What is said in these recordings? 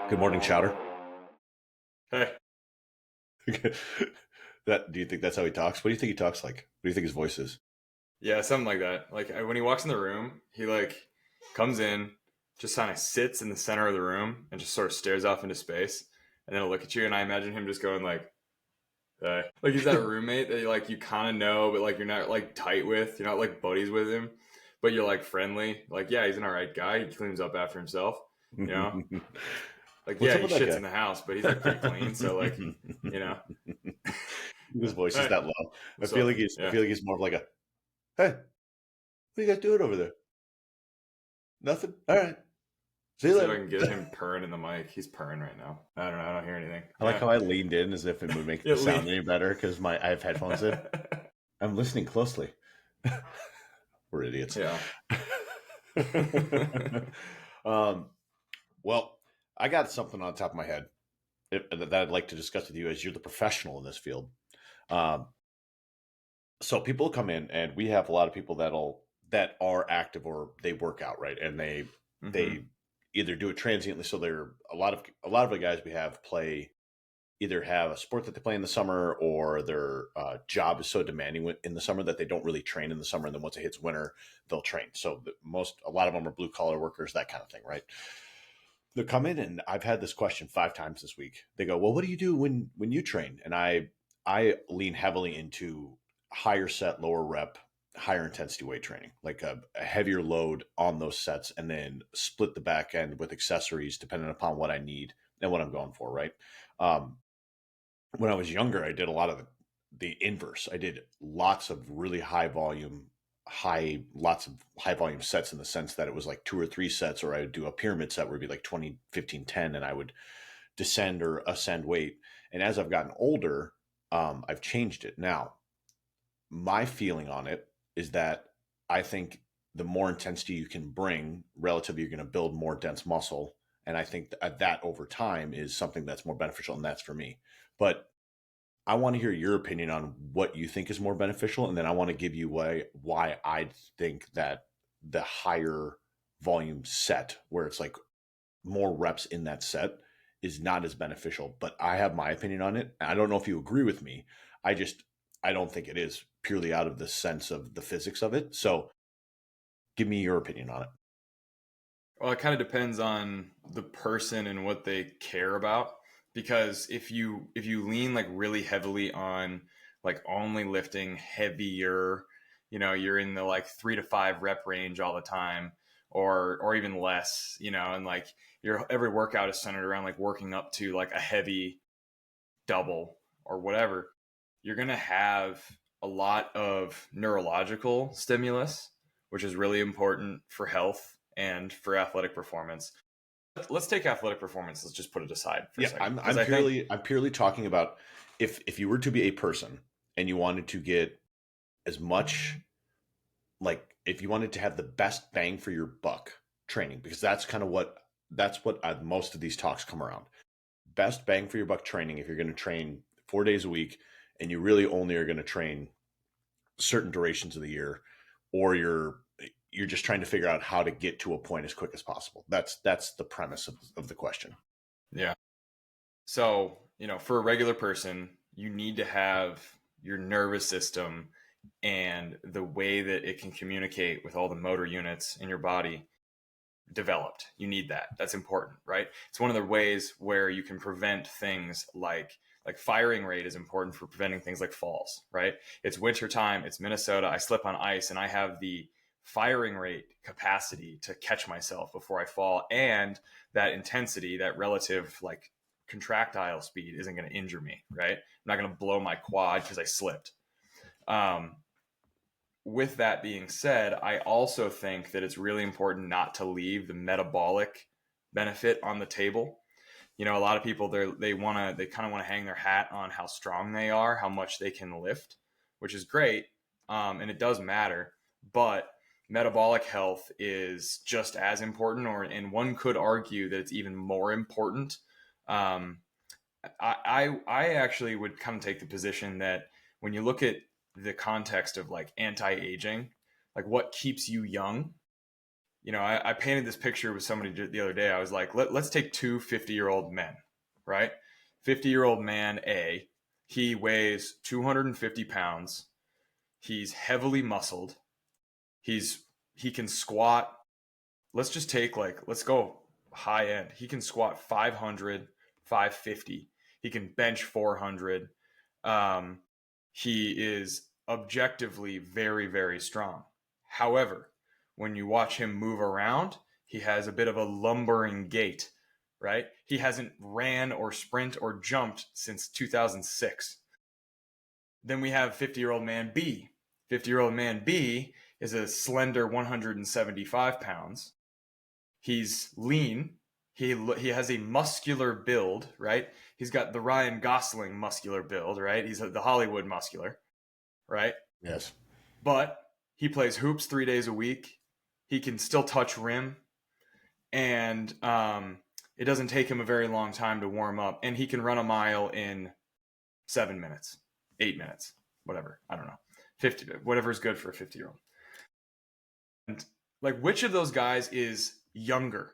Good morning, Chowder. Hey, Do you think that's how he talks? What do you think he talks like? What do you think his voice is? yeah, something like that. When he walks in the room, he comes in, just kind of sits in the center of the room and just sort of stares off into space, and then he'll look at you, and I imagine him just going like he's that roommate that you kind of know, but like you're not like tight with, you're not like buddies with him, but you're like friendly. Like yeah, he's an alright guy. He cleans up after himself, you know. Like What's yeah, up he with that shits in guy? the house, but he's like pretty clean. So like you know, His voice is hey, that low. I what's feel up? like he's. I Yeah. feel like he's more of like a, "Hey, what you guys doing over there? Nothing. All right. See you See if I later." can get him purring in the mic. He's purring right now. I don't know. I don't hear anything. I like Yeah. how I leaned in as if it would make Yeah, the Lee. sound any better because I have headphones in. I'm listening closely. We're idiots. Yeah. um, well, I got something on top of my head that I'd like to discuss with you as you're the professional in this field. Um, so people come in, and we have a lot of people that are active or they work out, right, and they hmm either do it transiently. So they're a lot of the guys we have play either have a sport that they play in the summer, or their job is so demanding in the summer that they don't really train in the summer, and then once it hits winter, they'll train. So a lot of them are blue collar workers, that kind of thing, right? They'll come in, and I've had this question 5 times this week. They go, "Well, what do you do when you train?" And I lean heavily into higher set, lower rep, higher intensity weight training, like a heavier load on those sets, and then split the back end with accessories depending upon what I need and what I'm going for, right? Um, when I was younger, I did a lot of the inverse. I did lots of high volume sets, in the sense that it was like 2 or 3 sets, or I would do a pyramid set where it'd be like 20, 15, 10, and I would descend or ascend weight. And as I've gotten older, I've changed it. Now, my feeling on it is that I think the more intensity you can bring, relatively, you're going to build more dense muscle. And I think that over time is something that's more beneficial, and that's for me. But I want to hear your opinion on what you think is more beneficial, and then I want to give you why I think that the higher volume set, where it's like more reps in that set, is not as beneficial. But I have my opinion on it. I don't know if you agree with me. I don't think it is, purely out of the sense of the physics of it. So give me your opinion on it. Well, it kind of depends on the person and what they care about. Because if you lean like really heavily on like only lifting heavier, you're in the like 3 to 5 rep range all the time, or even less, and like your every workout is centered around like working up to like a heavy double or whatever, you're going to have a lot of neurological stimulus, which is really important for health and for athletic performance. Let's take athletic performance. Let's just put it aside for a Yeah, second I'm because I'm I think, purely talking about, if you were to be a person and you wanted to get as much, like, if you wanted to have the best bang for your buck training, because that's what most of these talks come around. Best bang for your buck training, if you're going to train 4 days a week, and you really only are going to train certain durations of the year, or you're just trying to figure out how to get to a point as quick as possible. That's the premise of the question. yeah. So, for a regular person, you need to have your nervous system and the way that it can communicate with all the motor units in your body developed. You need that. That's important, right? It's one of the ways where you can prevent things like firing rate is important for preventing things like falls, right? It's wintertime, it's Minnesota, I slip on ice and I have the firing rate capacity to catch myself before I fall, and that intensity, that relative like contractile speed isn't going to injure me, right? I'm not going to blow my quad because I slipped. Um, with that being said, I also think that it's really important not to leave the metabolic benefit on the table. A lot of people they kind of want to hang their hat on how strong they are, how much they can lift, which is great, and it does matter. But metabolic health is just as important, and one could argue that it's even more important. Um, I actually would kind of take the position that when you look at the context of like anti-aging, like what keeps you young, I painted this picture with somebody the other day. I was like, let's take two 50-year-old men, right? 50-year-old man A, he weighs 250 pounds. He's heavily muscled. He can squat. Let's just take let's go high end. He can squat 500, 550. He can bench 400. Um, he is objectively very, very strong. However, when you watch him move around, he has a bit of a lumbering gait, right? He hasn't ran or sprint or jumped since 2006. Then we have 50-year-old man B. 50-year-old man B is a slender 175 pounds. He's lean. He has a muscular build, right? He's got the Ryan Gosling muscular build, right? He's the Hollywood muscular, right? Yes. But he plays hoops 3 days a week. He can still touch rim, and it doesn't take him a very long time to warm up. And he can run a mile in 7 minutes, 8 minutes, whatever. I don't know, 50, whatever is good for a 50-year-old. And which of those guys is younger?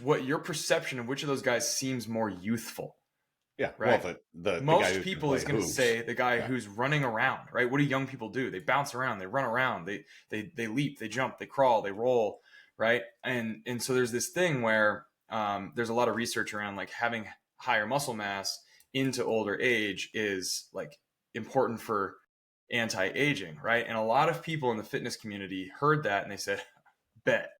What your perception of which of those guys seems more youthful? Yeah, right. Well, the Most guy who people is going to say the guy who's running around, right? What do young people do? They bounce around, they run around, they leap, they jump, they crawl, they roll, right? And so there's this thing where there's a lot of research around having higher muscle mass into older age is important for anti-aging, right? And a lot of people in the fitness community heard that and they said, bet.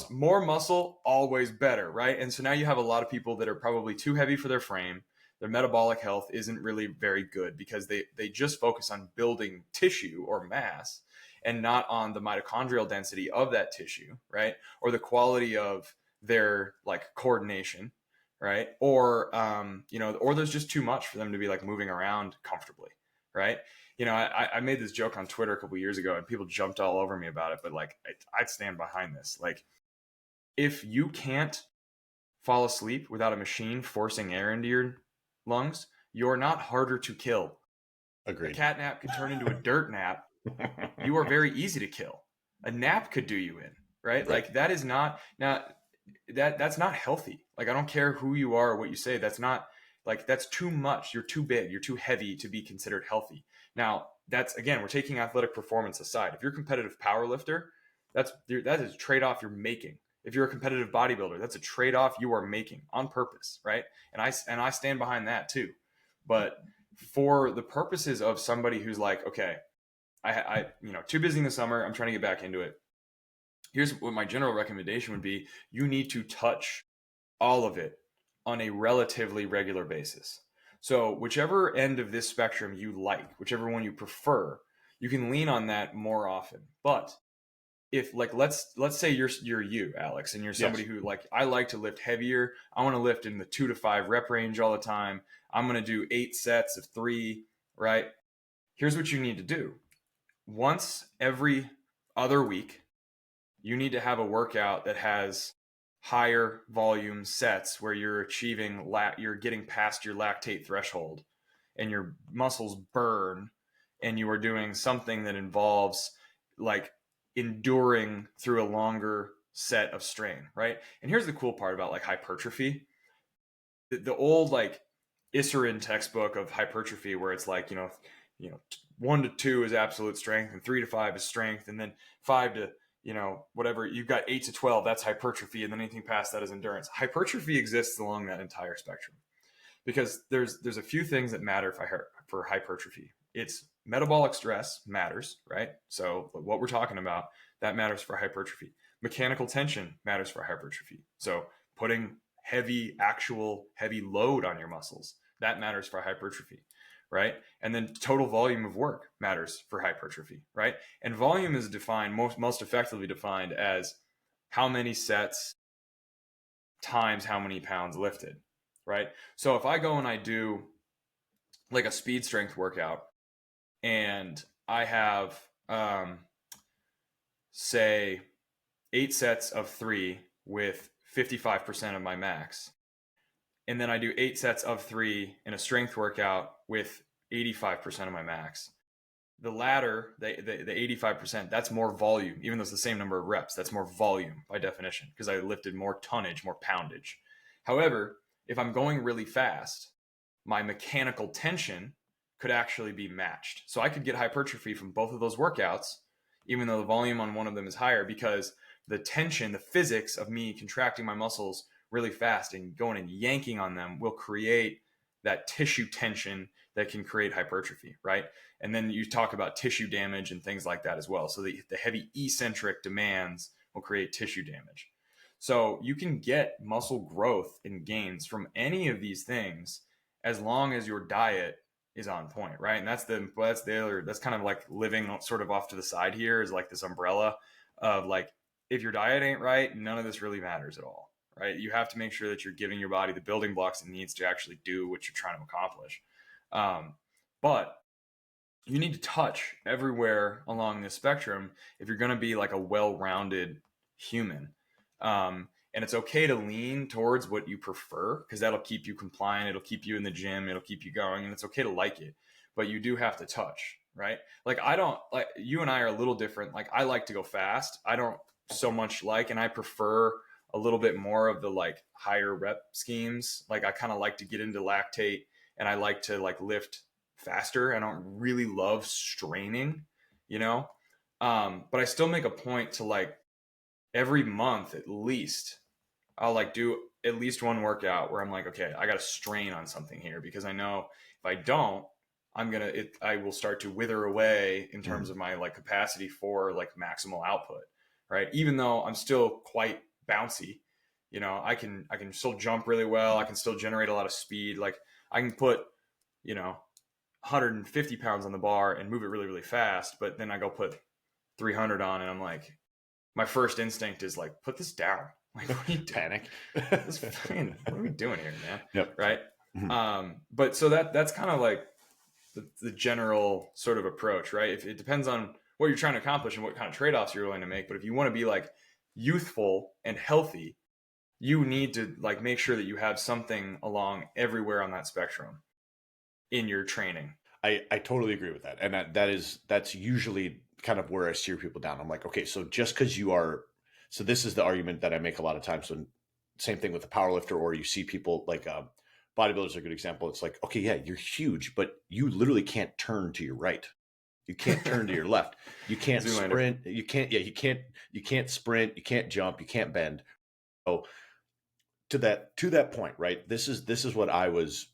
More muscle, always better, right? And so now you have a lot of people that are probably too heavy for their frame. Their metabolic health isn't really very good because they just focus on building tissue or mass and not on the mitochondrial density of that tissue, right? Or the quality of their coordination, right? Or or there's just too much for them to be moving around comfortably, right? I made this joke on Twitter a couple years ago and people jumped all over me about it, but I'd stand behind this. If you can't fall asleep without a machine forcing air into your lungs, you're not harder to kill. Agreed. A cat nap can turn into a dirt nap. You are very easy to kill. A nap could do you in, right? That is not that's not healthy. I don't care who you are or what you say. That's not that's too much. You're too big. You're too heavy to be considered healthy. Now, that's again, we're taking athletic performance aside. If you're a competitive power lifter, that is a trade-off you're making. If you're a competitive bodybuilder, that's a trade-off you are making on purpose, right? And I stand behind that too. But for the purposes of somebody who's okay, I too busy in the summer, I'm trying to get back into it. Here's what my general recommendation would be. You need to touch all of it on a relatively regular basis. So whichever end of this spectrum you like, whichever one you prefer, you can lean on that more often. But if let's say you're you, Alex, and you're somebody who I like to lift heavier. I want to lift in the 2 to 5 rep range all the time. I'm going to do 8 sets of 3, right? Here's what you need to do. Once every other week, you need to have a workout that has higher volume sets where you're achieving you're getting past your lactate threshold and your muscles burn, and you are doing something that involves enduring through a longer set of strain, right? And here's the cool part about hypertrophy. The old Isserin textbook of hypertrophy, where it's 1 to 2 is absolute strength and 3 to 5 is strength, and then 5 to whatever, you've got 8 to 12, that's hypertrophy, and then anything past that is endurance. Hypertrophy exists along that entire spectrum because there's a few things that matter for hypertrophy. It's metabolic stress matters, right? So what we're talking about, that matters for hypertrophy. Mechanical tension matters for hypertrophy. So putting heavy load on your muscles, that matters for hypertrophy, right? And then total volume of work matters for hypertrophy, right? And volume is defined, most effectively defined as how many sets times how many pounds lifted, right? So if I go and I do a speed strength workout and I have, say 8 sets of 3 with 55% of my max, and then I do 8 sets of 3 in a strength workout with 85% of my max, the latter, the 85%, that's more volume, even though it's the same number of reps. That's more volume by definition because I lifted more tonnage, more poundage. However, if I'm going really fast, my mechanical tension could actually be matched. So I could get hypertrophy from both of those workouts, even though the volume on one of them is higher, because the tension, the physics of me contracting my muscles really fast and going and yanking on them will create that tissue tension that can create hypertrophy, right? And then you talk about tissue damage and things like that as well. So the heavy eccentric demands will create tissue damage. So you can get muscle growth and gains from any of these things as long as your diet is on point, right? And that's kind of like living sort of off to the side here is like this umbrella of like, if your diet ain't right, none of this really matters at all, right? You have to make sure that you're giving your body the building blocks it needs to actually do what you're trying to accomplish. But you need to touch everywhere along this spectrum if you're going to be like a well-rounded human. And it's okay to lean towards what you prefer because that'll keep you compliant. It'll keep you in the gym. It'll keep you going. And it's okay to like it, but you do have to touch, right? Like I don't like you and I are a little different. Like I like to go fast. I don't so much and I prefer a little bit more of the like higher rep schemes. Like I kind of like to get into lactate and I like to like lift faster. I don't really love straining, you know? But I still make a point to like every month at least, I'll like do at least one workout where I'm like, okay, I got to strain on something here because I know if I don't, I will start to wither away in terms of my like capacity for like maximal output, right? Even though I'm still quite bouncy, you know, I can still jump really well. I can still generate a lot of speed. Like I can put, you know, 150 pounds on the bar and move it really, really fast. But then I go put 300 on and I'm like, my first instinct is like, put this down. Like, what are you doing? Panic. What are we doing here, man? Yep. Right. But so that's kind of like the general sort of approach, right? If it depends on what you're trying to accomplish and what kind of trade-offs you're willing to make. But if you want to be like youthful and healthy, you need to like make sure that you have something along everywhere on that spectrum in your training. I totally agree with that. And that's usually kind of where I steer people down. I'm like, okay, so just because so this is the argument that I make a lot of times when same thing with the power lifter, or you see people like bodybuilders are a good example. It's like, okay, yeah, you're huge, but you literally can't turn to your right. You can't turn to your left. You can't sprint. You can't sprint. You can't jump. You can't bend. Oh, to that point, right? This is what I was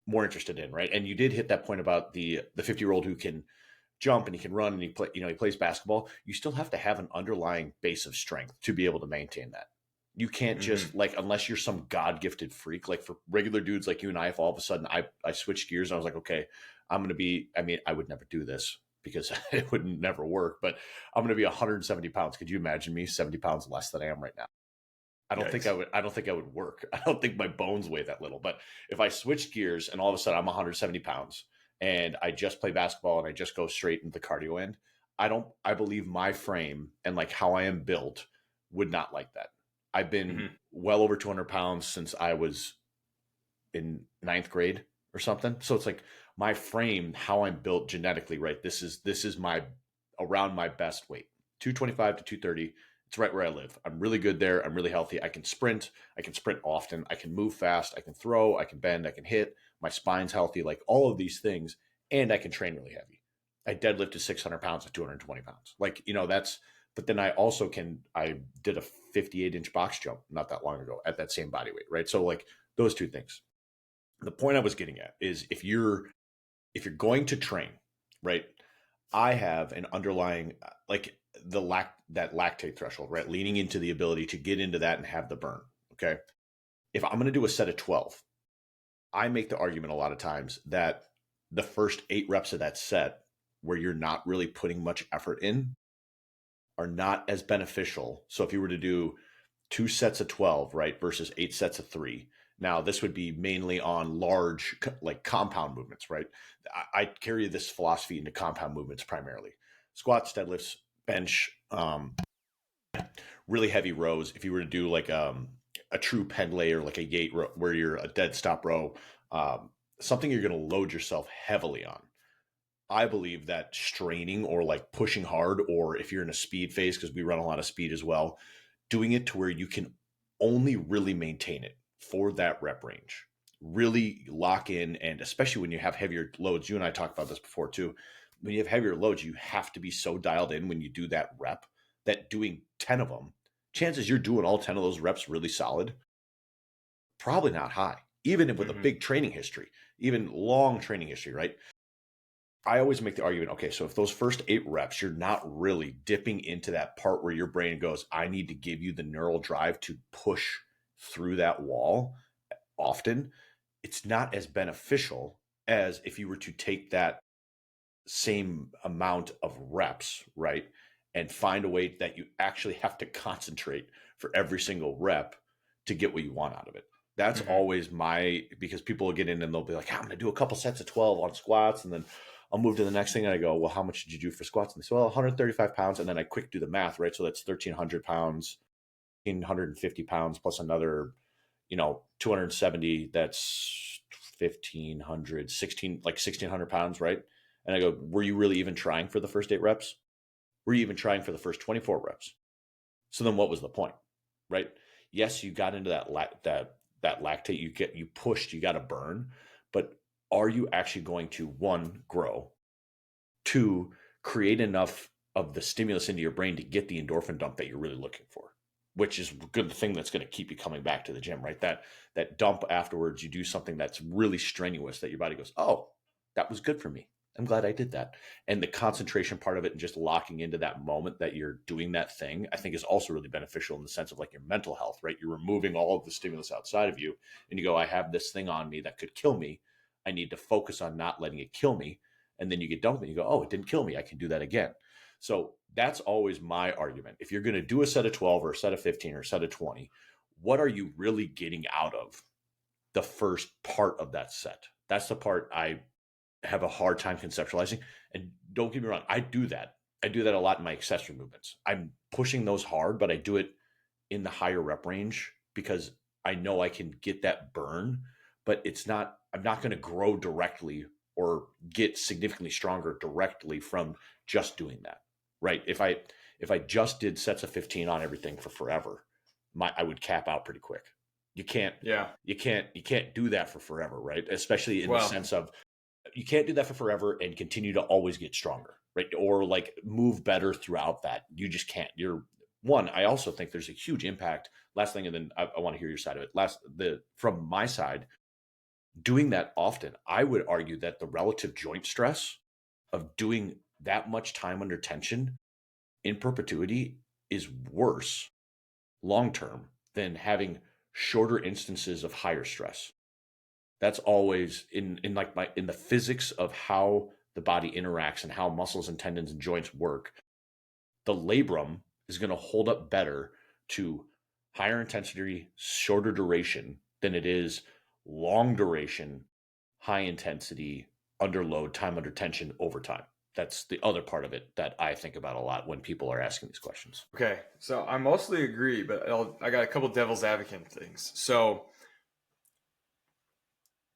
more interested in, right? And you did hit that point about the 50-year-old who can jump and he can run and he plays basketball. You still have to have an underlying base of strength to be able to maintain that. You can't just like, unless you're some God-gifted freak, like for regular dudes like you and I, if all of a sudden I switched gears and I was like, okay, I would never do this because it would never work, but I'm going to be 170 pounds. Could you imagine me 70 pounds less than I am right now? I don't think I would work. I don't think my bones weigh that little. But if I switch gears and all of a sudden I'm 170 pounds and I just play basketball and I just go straight into the cardio end, I believe my frame and like how I am built would not like that. I've been well over 200 pounds since I was in ninth grade or something. So it's like my frame, how I'm built genetically, right? This is my around my best weight, 225 to 230. It's right where I live. I'm really good there. I'm really healthy. I can sprint. I can sprint often. I can move fast. I can throw. I can bend. I can hit. My spine's healthy. Like all of these things. And I can train really heavy. I deadlifted 600 pounds at 220 pounds. Like, but then I did a 58-inch box jump not that long ago at that same body weight, right? So like those two things. The point I was getting at is if you're going to train, right? I have an underlying, like, that lactate threshold, right? Leaning into the ability to get into that and have the burn. Okay. If I'm going to do a set of 12, I make the argument a lot of times that the first 8 reps of that set where you're not really putting much effort in are not as beneficial. So if you were to do 2 sets of 12, right, versus 8 sets of 3, now this would be mainly on large, like compound movements, right? I carry this philosophy into compound movements primarily. Squats, deadlifts, bench, really heavy rows. If you were to do like a true pendlay or like a gate row where you're a dead stop row, something you're going to load yourself heavily on. I believe that straining or like pushing hard, or if you're in a speed phase, because we run a lot of speed as well, doing it to where you can only really maintain it for that rep range. Really lock in, and especially when you have heavier loads, you and I talked about this before too. When you have heavier loads, you have to be so dialed in when you do that rep that doing 10 of them, chances you're doing all 10 of those reps really solid, probably not high, even if with a Mm-hmm. big training history, even long training history, right? I always make the argument, okay, so if those first 8 reps, you're not really dipping into that part where your brain goes, I need to give you the neural drive to push through that wall often, it's not as beneficial as if you were to take that same amount of reps, right? And find a way that you actually have to concentrate for every single rep to get what you want out of it. That's Mm-hmm. always because people will get in and they'll be like, I'm going to do a couple sets of 12 on squats. And then I'll move to the next thing. And I go, well, how much did you do for squats? And they say, well, 135 pounds. And then I quick do the math, right? So that's 1,300 pounds, 1,550 pounds plus another, 270. That's 1,500, 1,600 pounds, right? And I go, were you really even trying for the first 8 reps? Were you even trying for the first 24 reps? So then what was the point, right? Yes, you got into that lactate, you pushed, you got to burn, but are you actually going to, one, grow, two, create enough of the stimulus into your brain to get the endorphin dump that you're really looking for, which is a good thing that's going to keep you coming back to the gym, right? That dump afterwards, you do something that's really strenuous that your body goes, oh, that was good for me. I'm glad I did that. And the concentration part of it and just locking into that moment that you're doing that thing, I think is also really beneficial in the sense of like your mental health, right? You're removing all of the stimulus outside of you and you go, I have this thing on me that could kill me. I need to focus on not letting it kill me. And then you get done with it. You go, oh, it didn't kill me. I can do that again. So that's always my argument. If you're going to do a set of 12 or a set of 15 or a set of 20, what are you really getting out of the first part of that set? That's the part I have a hard time conceptualizing. And don't get me wrong, I do that. I do that a lot in my accessory movements. I'm pushing those hard, but I do it in the higher rep range because I know I can get that burn, but I'm not going to grow directly or get significantly stronger directly from just doing that. Right. If I just did sets of 15 on everything for forever, I would cap out pretty quick. You can't, Yeah. you can't do that for forever, right? Especially in the Well, sense of you can't do that for forever and continue to always get stronger, right? Or like move better throughout that. You just can't. I also think there's a huge impact. Last thing, and then I want to hear your side of it. From my side, doing that often, I would argue that the relative joint stress of doing that much time under tension in perpetuity is worse long term than having shorter instances of higher stress. That's always in the physics of how the body interacts and how muscles and tendons and joints work. The labrum is going to hold up better to higher intensity, shorter duration than it is long duration, high intensity, under load, time under tension over time. That's the other part of it that I think about a lot when people are asking these questions. okay. So I mostly agree, but I got a couple devil's advocate things. So,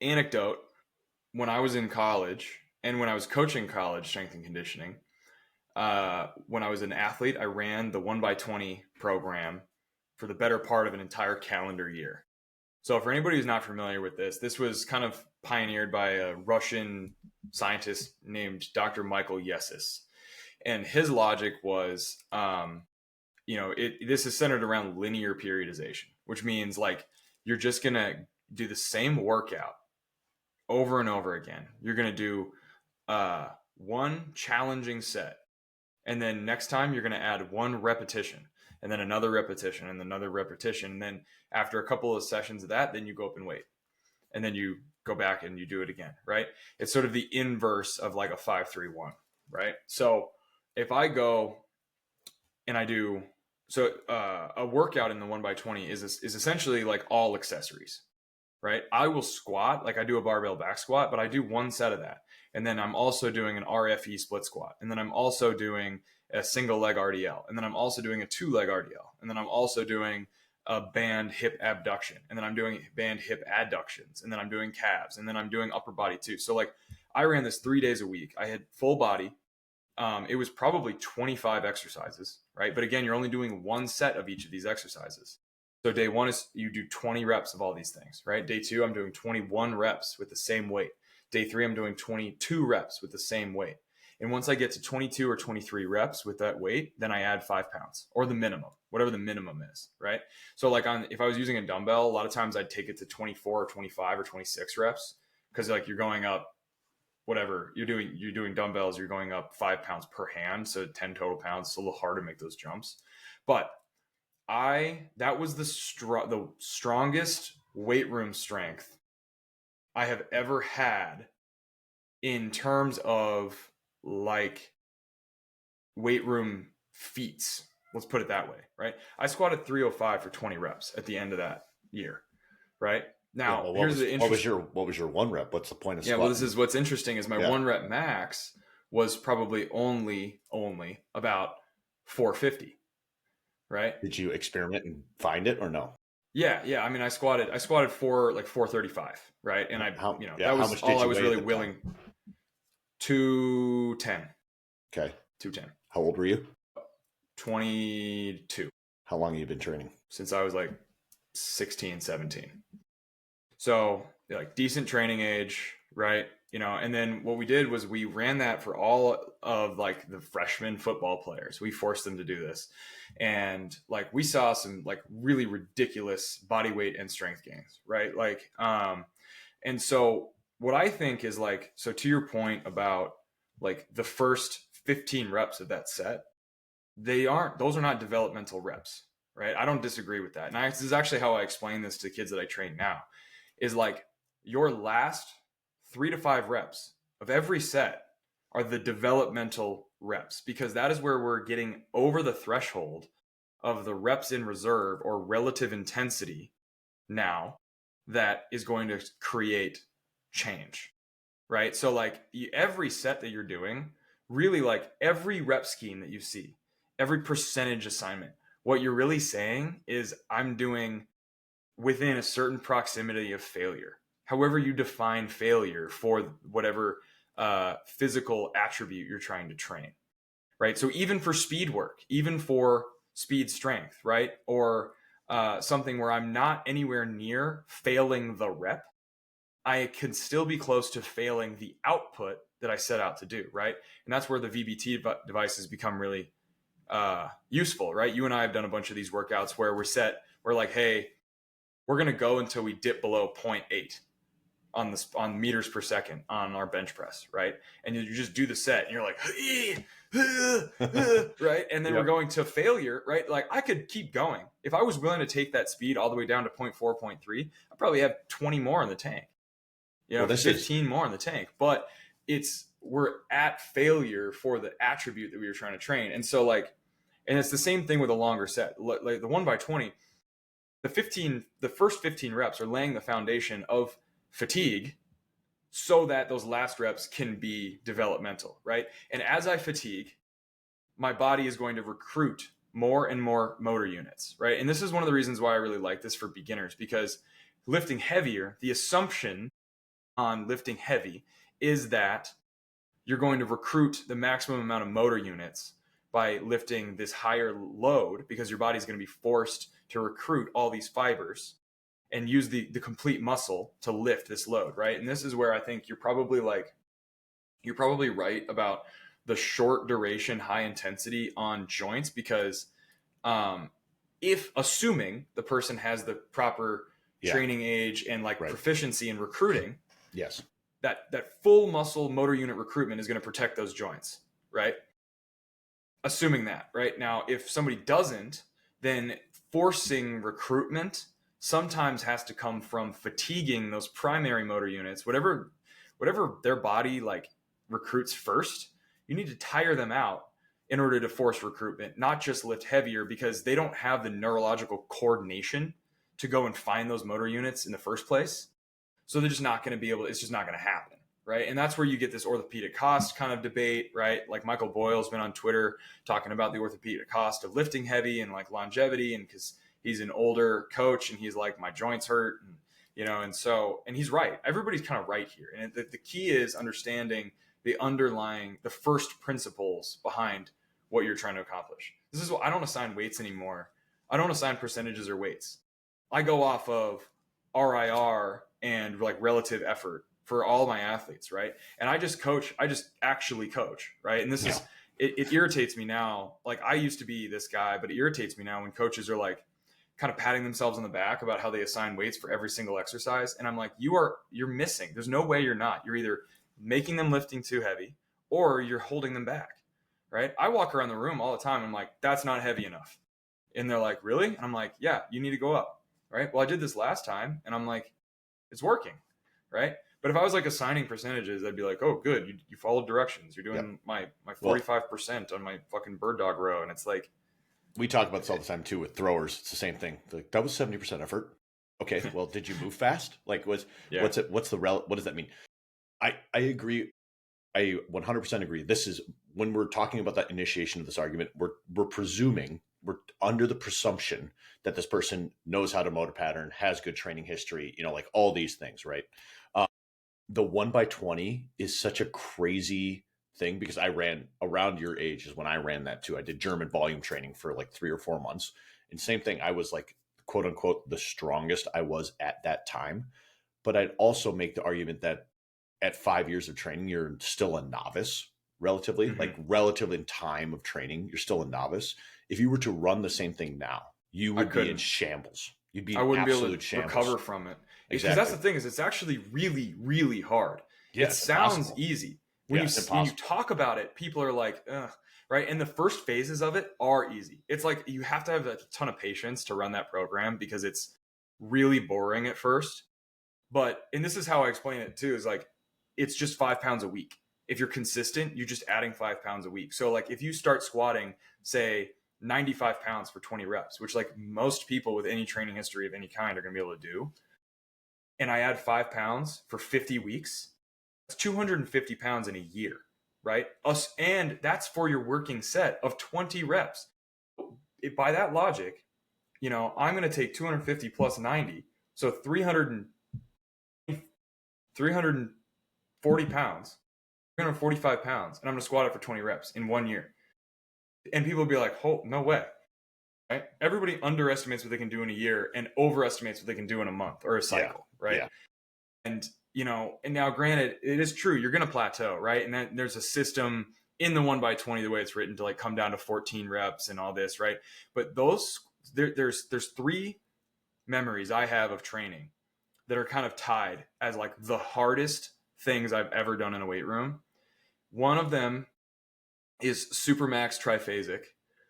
anecdote, when I was in college and when I was coaching college strength and conditioning, when I was an athlete, I ran the 1x20 program for the better part of an entire calendar year. So for anybody who's not familiar with this, this was kind of pioneered by a Russian scientist named Dr. Michael Yesis. And his logic was, this is centered around linear periodization, which means like you're just going to do the same workout over and over again. You're going to do one challenging set. And then next time you're going to add one repetition and then another repetition and another repetition. And then after a couple of sessions of that, then you go up and wait. And then you go back and you do it again, right? It's sort of the inverse of like a 5-3-1, right? So if I go and I do, a workout in the 1x20 is essentially like all accessories, right? I will squat, like I do a barbell back squat, but I do one set of that. And then I'm also doing an RFE split squat. And then I'm also doing a single leg RDL. And then I'm also doing a 2-leg RDL. And then I'm also doing a band hip abduction. And then I'm doing band hip adductions. And then I'm doing calves. And then I'm doing upper body too. So like I ran this 3 days a week. I had full body. It was probably 25 exercises, right? But again, you're only doing one set of each of these exercises. So day one is you do 20 reps of all these things, right? Day two, I'm doing 21 reps with the same weight. Day three, I'm doing 22 reps with the same weight. And once I get to 22 or 23 reps with that weight, then I add 5 pounds or the minimum, whatever the minimum is, right? So like if I was using a dumbbell, a lot of times I'd take it to 24 or 25 or 26 reps because like you're going up whatever you're doing dumbbells, you're going up 5 pounds per hand. So 10 total pounds. It's a little hard to make those jumps. But that was the strongest weight room strength I have ever had in terms of like weight room feats. Let's put it that way, right? I squatted 305 for 20 reps at the end of that year, right? Now, well, here's the interesting. What was your one rep? What's the point of Yeah, squatting? well, this is what's interesting is my one rep max was probably only about 450, right? Did you experiment and find it or no? Yeah. I mean, I squatted for like 435, right? And that was all I was really willing. 210. Okay. 210. How old were you? 22. How long have you been training? Since I was like 16, 17. So like decent training age, right? And then what we did was we ran that for all of like the freshman football players. We forced them to do this. And like we saw some like really ridiculous body weight and strength gains, right? Like, and so what I think is like, so to your point about like the first 15 reps of that set, those are not developmental reps, right? I don't disagree with that. And this is actually how I explain this to kids that I train now is like your last 3 to 5 reps of every set are the developmental reps, because that is where we're getting over the threshold of the reps in reserve or relative intensity now that is going to create change, right? So like every set that you're doing, really like every rep scheme that you see, every percentage assignment, what you're really saying is I'm doing within a certain proximity of failure. However you define failure for whatever physical attribute you're trying to train, right? So even for speed work, even for speed strength, right? Or something where I'm not anywhere near failing the rep, I can still be close to failing the output that I set out to do, right? And that's where the VBT devices become really useful, right? You and I have done a bunch of these workouts where we're like, hey, we're going to go until we dip below 0.8 on meters per second on our bench press, right? And you just do the set and you're like, right? And then we're going to failure, right? Like I could keep going. If I was willing to take that speed all the way down to 0.4, 0.3, I probably have 20 more in the tank. 15 more in the tank. But we're at failure for the attribute that we were trying to train. And so like, and it's the same thing with a longer set. Like the 1x20, the first 15 reps are laying the foundation of fatigue so that those last reps can be developmental, right? And as I fatigue, my body is going to recruit more and more motor units, right? And this is one of the reasons why I really like this for beginners, because lifting heavier, the assumption on lifting heavy is that you're going to recruit the maximum amount of motor units by lifting this higher load, because your body is going to be forced to recruit all these fibers and use the complete muscle to lift this load, right? And this is where I think you're probably right about the short duration, high intensity on joints, because if assuming the person has the proper training age and proficiency in recruiting, yes, that full muscle motor unit recruitment is going to protect those joints, right? Assuming that, right? Now, if somebody doesn't, then forcing recruitment sometimes has to come from fatiguing those primary motor units, whatever their body like recruits first. You need to tire them out in order to force recruitment, not just lift heavier, because they don't have the neurological coordination to go and find those motor units in the first place. So they're just not going to be able, it's just not going to happen, right? And that's where you get this orthopedic cost kind of debate, right? Like Michael Boyle's been on Twitter talking about the orthopedic cost of lifting heavy and like longevity, and because he's an older coach and he's like, my joints hurt, and And he's right. Everybody's kind of right here. And the key is understanding the first principles behind what you're trying to accomplish. This is what I don't assign weights anymore. I don't assign percentages or weights. I go off of RIR and like relative effort for all my athletes, right? And I just actually coach, right? And it irritates me now. Like, I used to be this guy, but it irritates me now when coaches are like kind of patting themselves on the back about how they assign weights for every single exercise. And I'm like, you're missing. There's no way you're not. You're either making them lifting too heavy or you're holding them back, right? I walk around the room all the time. I'm like, that's not heavy enough. And they're like, really? And I'm like, yeah, you need to go up, right? Well, I did this last time, and I'm like, it's working, right? But if I was like assigning percentages, I'd be like, oh, good, you followed directions. You're doing my 45% on my fucking bird dog row. And it's like, we talk about this all the time too with throwers. It's the same thing. Like, that was 70% effort. Okay, well, did you move what does that mean? I agree. I 100% agree. This is when we're talking about that initiation of this argument, we're under the presumption that this person knows how to motor pattern, has good training history, like all these things, right? The 1x20 is such a crazy thing because I ran around your age is when I ran that too. I did German volume training for like 3 or 4 months. And same thing, I was like, quote unquote, the strongest I was at that time. But I'd also make the argument that at 5 years of training, you're still a novice relatively, like relative in time of training, you're still a novice. If you were to run the same thing now, you would be in shambles. You'd be in absolute shambles. I wouldn't be able to recover from it. Because exactly. That's the thing, is it's actually really, really hard. Yeah, it sounds easy. When you talk about it, people are like, ugh, right? And the first phases of it are easy. It's like you have to have a ton of patience to run that program because it's really boring at first. And this is how I explain it too, is like, it's just 5 pounds a week. If you're consistent, you're just adding 5 pounds a week. So like if you start squatting, say 95 pounds for 20 reps, which like most people with any training history of any kind are going to be able to do, and I add 5 pounds for 50 weeks, that's 250 pounds in a year, right? And that's for your working set of 20 reps. By that logic, I'm going to take 250 plus 90. So 340 pounds, 345 pounds, and I'm going to squat it for 20 reps in 1 year. And people will be like, oh, no way. Right? Everybody underestimates what they can do in a year and overestimates what they can do in a month or a cycle, right? Yeah. And now granted, it is true, you're going to plateau, right? And then there's a system in the 1x20, the way it's written, to like come down to 14 reps and all this, right? But there's 3 memories I have of training that are kind of tied as like the hardest things I've ever done in a weight room. One of them is Supermax triphasic,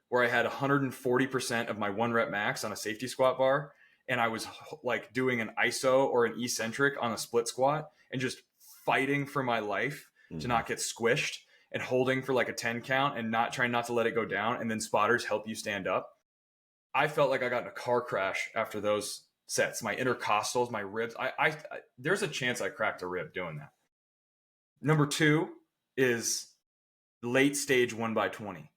where I had 140% of my 1 rep max on a safety squat bar. And I was like doing an iso or an eccentric on a split squat and just fighting for my life to not get squished and holding for like a 10 count and trying not to let it go down. And then spotters help you stand up. I felt like I got in a car crash after those sets. My intercostals, my ribs, I there's a chance I cracked a rib doing that. Number 2 is late stage 1x20.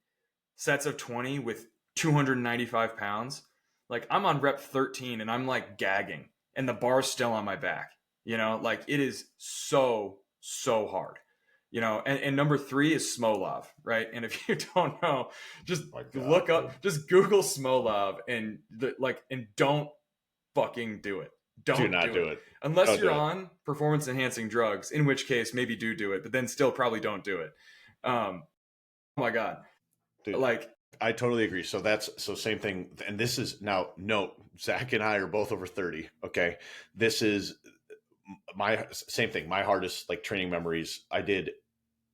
Sets of 20 with 295 pounds. Like I'm on rep 13 and I'm like gagging and the bar's still on my back, like it is so hard, and number 3 is Smolov, right? And if you don't know, just look up, just Google Smolov and don't fucking do it. Do not do it. Unless you're on performance enhancing drugs, in which case maybe do it, but then still probably don't do it. Oh my God. Dude, I totally agree. So same thing. And this is now, note, Zach and I are both over 30. Okay. This is my same thing. My hardest like training memories. I did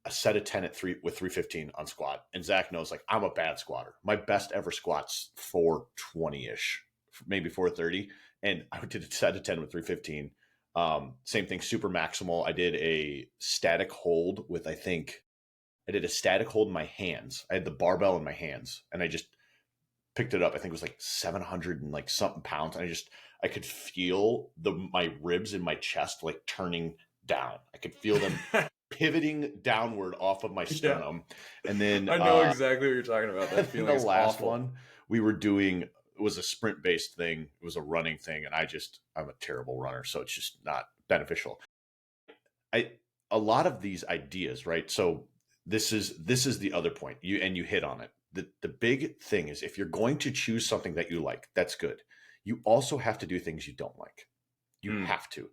a set of 10 with 315 on squat. And Zach knows like I'm a bad squatter. My best ever squat's 420-ish, maybe 430. And I did a set of 10 with 315. Same thing, super maximal. I did a static hold with, I did a static hold in my hands. I had the barbell in my hands and I just picked it up. I think it was like 700 and like something pounds. And I could feel my ribs in my chest, like turning down. I could feel them pivoting downward off of my sternum. Yeah. And then I know exactly what you're talking about. That feeling. The last one, we were doing was a sprint based thing. It was a running thing. And I'm a terrible runner. So it's just not beneficial. I, a lot of these ideas, right? So this is the other point you hit on it. The big thing is if you're going to choose something that you like, that's good. You also have to do things you don't like. You Mm, have to.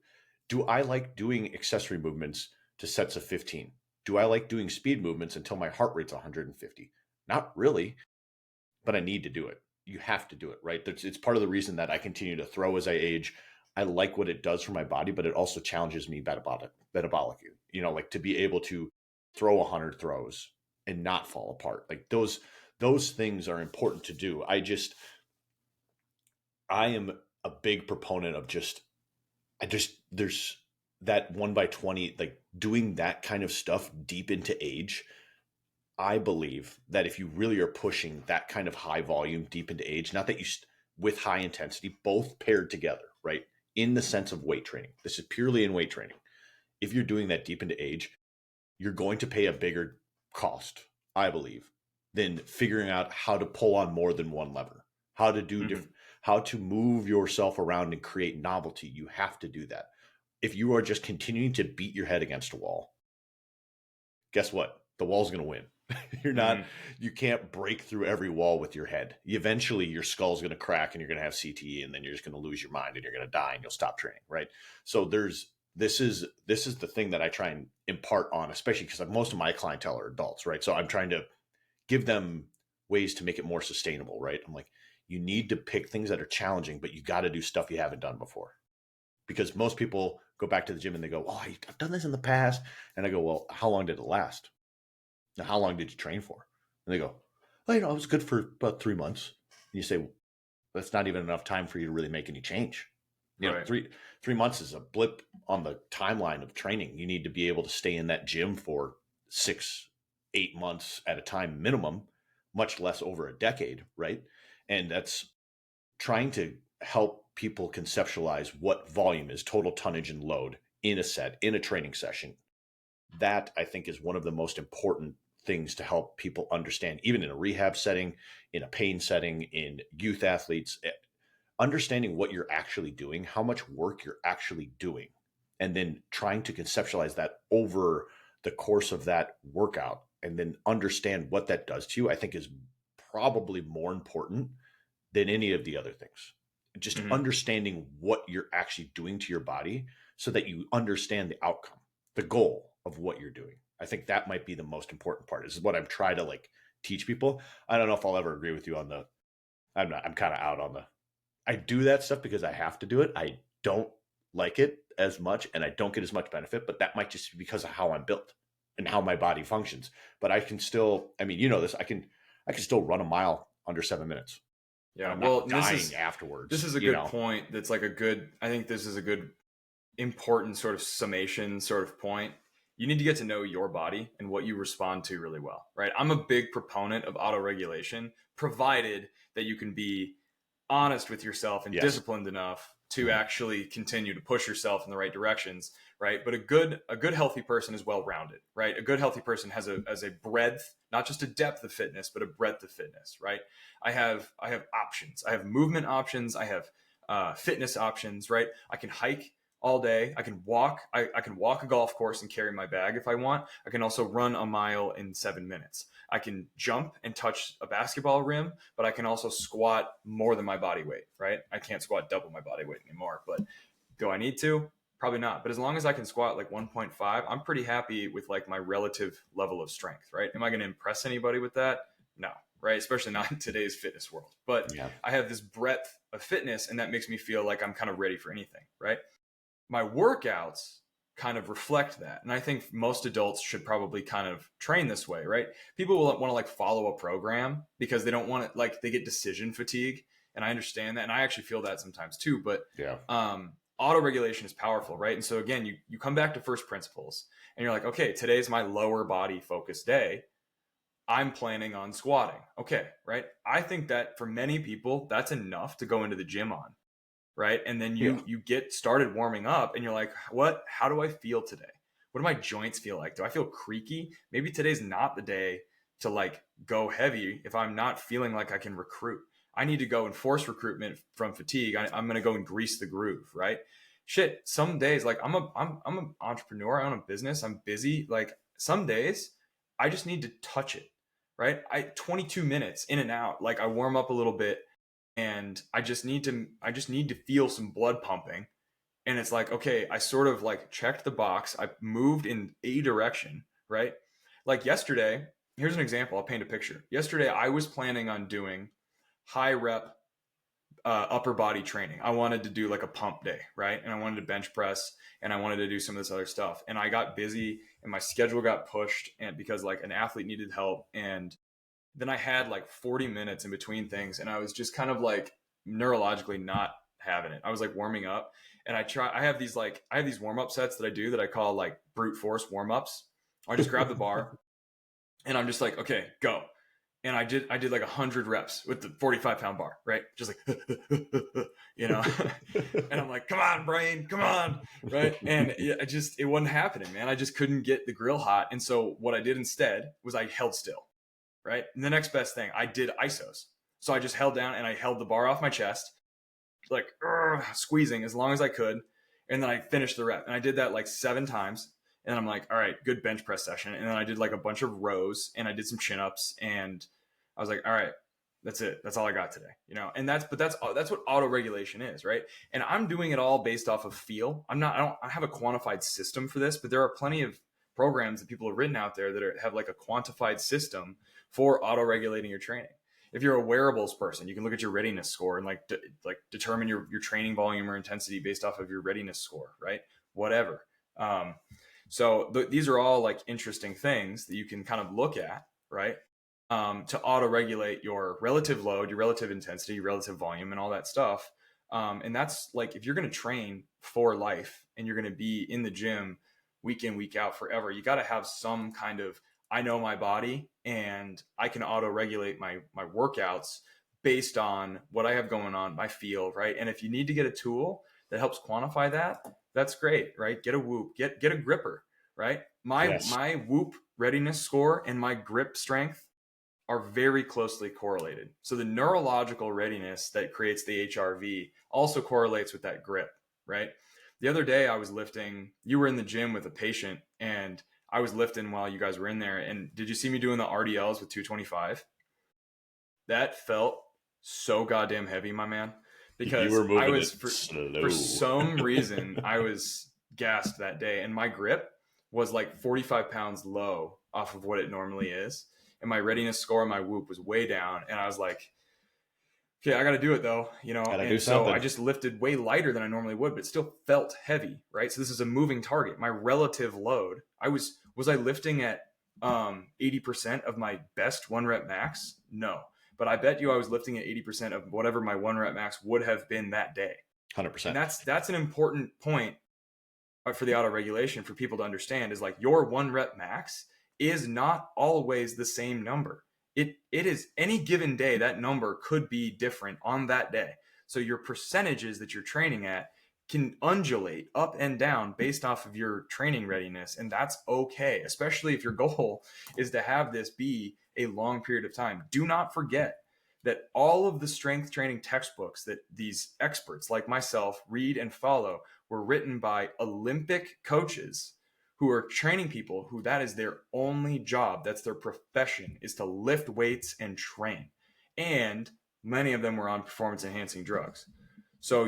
Do I like doing accessory movements to sets of 15? Do I like doing speed movements until my heart rate's 150? Not really, but I need to do it. You have to do it, right? It's part of the reason that I continue to throw as I age. I like what it does for my body, but it also challenges me metabolically. Like to be able to throw 100 throws and not fall apart. Like those things are important to do. I am a big proponent of there's that 1 by 20, like doing that kind of stuff deep into age. I believe that if you really are pushing that kind of high volume deep into age, not that with high intensity, both paired together, right? In the sense of weight training, this is purely in weight training. If you're doing that deep into age, you're going to pay a bigger cost, I believe, than figuring out how to pull on more than one lever, how to do mhm, different, how to move yourself around and create novelty. You have to do that. If you are just continuing to beat your head against a wall, guess what? The wall's going to win. You're not, mhm. you can't break through every wall with your head. Eventually, your skull's going to crack and you're going to have CTE, and then you're just going to lose your mind and you're going to die and you'll stop training, right? So this is the thing that I try and impart on, especially because most of my clientele are adults, right? So I'm trying to give them ways to make it more sustainable, right? I'm like, you need to pick things that are challenging, but you got to do stuff you haven't done before. Because most people go back to the gym and they go, "Oh, I've done this in the past," and I go, "Well, how long did it last? Now, how long did you train for?" And they go, "Well, it was good for about 3 months." And you say, well, that's not even enough time for you to really make any change. Right. Three months is a blip on the timeline of training. You need to be able to stay in that gym for 6, 8 months at a time minimum, much less over a decade, right? And that's trying to help people conceptualize what volume is, total tonnage and load in a set, in a training session. That I think is one of the most important things to help people understand, even in a rehab setting, in a pain setting, in youth athletes, understanding what you're actually doing, how much work you're actually doing, and then trying to conceptualize that over the course of that workout and then understand what that does to you, I think is probably more important than any of the other things. Just Mhm. understanding what you're actually doing to your body so that you understand the outcome, the goal of what you're doing. I think that might be the most important part. This is what I'm trying to like teach people. I don't know if I'll ever agree with you on I'm kind of out on I do that stuff because I have to do it. I don't like it as much and I don't get as much benefit, but that might just be because of how I'm built and how my body functions. But I can still, I mean, this, I can still run a mile under 7 minutes and Yeah. I'm Well, not and this dying is this afterwards, is a good point. That's like a good. I think this is a good important sort of summation sort of point. You need to get to know your body and what you respond to really well, right? I'm a big proponent of auto regulation, provided that you can be honest with yourself and Yes. disciplined enough to actually continue to push yourself in the right directions, right? But a good healthy person is well rounded, right? A good healthy person has a breadth, not just a depth of fitness, but a breadth of fitness, right? I have options. I have movement options. I have fitness options, right? I can hike all day. I can walk. I can walk a golf course and carry my bag if I want. I can also run a mile in 7 minutes. I can jump and touch a basketball rim, but I can also squat more than my body weight, right? I can't squat double my body weight anymore, but do I need to? Probably not. But as long as I can squat like 1.5, I'm pretty happy with like my relative level of strength, right? Am I going to impress anybody with that? No, right? Especially not in today's fitness world. But Yeah. I have this breadth of fitness, and that makes me feel like I'm kind of ready for anything, right? My workouts kind of reflect that. And I think most adults should probably kind of train this way, right? People will want to like follow a program because they don't want to like they get decision fatigue. And I understand that. And I actually feel that sometimes too. But Yeah. auto regulation is powerful, right? And so again, you come back to first principles and you're like, okay, today's my lower body focused day. I'm planning on squatting. Okay, right? I think that for many people, that's enough to go into the gym on, right? And then Yeah. you get started warming up and you're like, what, how do I feel today? What do my joints feel like? Do I feel creaky? Maybe today's not the day to like go heavy if I'm not feeling like I can recruit. I need to go and force recruitment from fatigue. I'm going to go and grease the groove, right? Shit, some days, like I'm an entrepreneur, I own a business, I'm busy. Like some days I just need to touch it, right? 22 minutes in and out, like I warm up a little bit, and I just need to feel some blood pumping. And it's like, okay, I sort of like checked the box. I moved in a direction, right? Like yesterday, here's an example. I'll paint a picture. Yesterday, I was planning on doing high rep upper body training. I wanted to do like a pump day, right? And I wanted to bench press, and I wanted to do some of this other stuff. And I got busy, and my schedule got pushed, and because like an athlete needed help, and then I had like 40 minutes in between things, and I was just kind of like neurologically not having it. I was like warming up, and I have these warm up sets that I do that I call like brute force warm ups. I just grab the bar, and I'm just like, okay, go. And I did like 100 reps with the 45-pound bar, right? Just like, and I'm like, come on, brain, come on, right? And it wasn't happening, man. I just couldn't get the grill hot. And so what I did instead was I held still, right? And the next best thing, I did isos. So I just held down and I held the bar off my chest, like squeezing as long as I could. And then I finished the rep. And I did that like 7 times. And I'm like, all right, good bench press session. And then I did like a bunch of rows, and I did some chin ups, and I was like, all right, that's it. That's all I got today, And that's what auto regulation is, right? And I'm doing it all based off of feel. I don't have a quantified system for this, but there are plenty of programs that people have written out there that have like a quantified system for auto regulating your training. If you're a wearables person, you can look at your readiness score and like determine your training volume or intensity based off of your readiness score, right? Whatever. So these are all like interesting things that you can kind of look at, right? To auto regulate your relative load, your relative intensity, your relative volume, and all that stuff. And that's like, if you're going to train for life and you're going to be in the gym week in, week out forever, you got to have some kind of, I know my body and I can auto regulate my workouts based on what I have going on, my feel, right? And if you need to get a tool that helps quantify that, that's great, right? Get a Whoop, get a gripper, right? My Whoop readiness score and my grip strength are very closely correlated. So the neurological readiness that creates the HRV also correlates with that grip, right? The other day I was lifting, you were in the gym with a patient, and I was lifting while you guys were in there. And did you see me doing the RDLs with 225? That felt so goddamn heavy, my man. You Because were I moving was, it slow. for some reason, I was gassed that day. And my grip was like 45 pounds low off of what it normally is. And my readiness score, my Whoop was way down. And I was like, okay, I got to do it though, Gotta do And so something. I just lifted way lighter than I normally would, but it still felt heavy, right? So this is a moving target. My relative load, was I lifting at 80% of my best 1 rep max? No, but I bet you I was lifting at 80% of whatever my 1 rep max would have been that day. 100%. And that's an important point for the auto regulation for people to understand, is like your 1 rep max is not always the same number. It is any given day, that number could be different on that day. So your percentages that you're training at can undulate up and down based off of your training readiness. And that's okay, especially if your goal is to have this be a long period of time. Do not forget that all of the strength training textbooks that these experts like myself read and follow were written by Olympic coaches who are training people who that is their only job. That's their profession, is to lift weights and train. And many of them were on performance enhancing drugs. So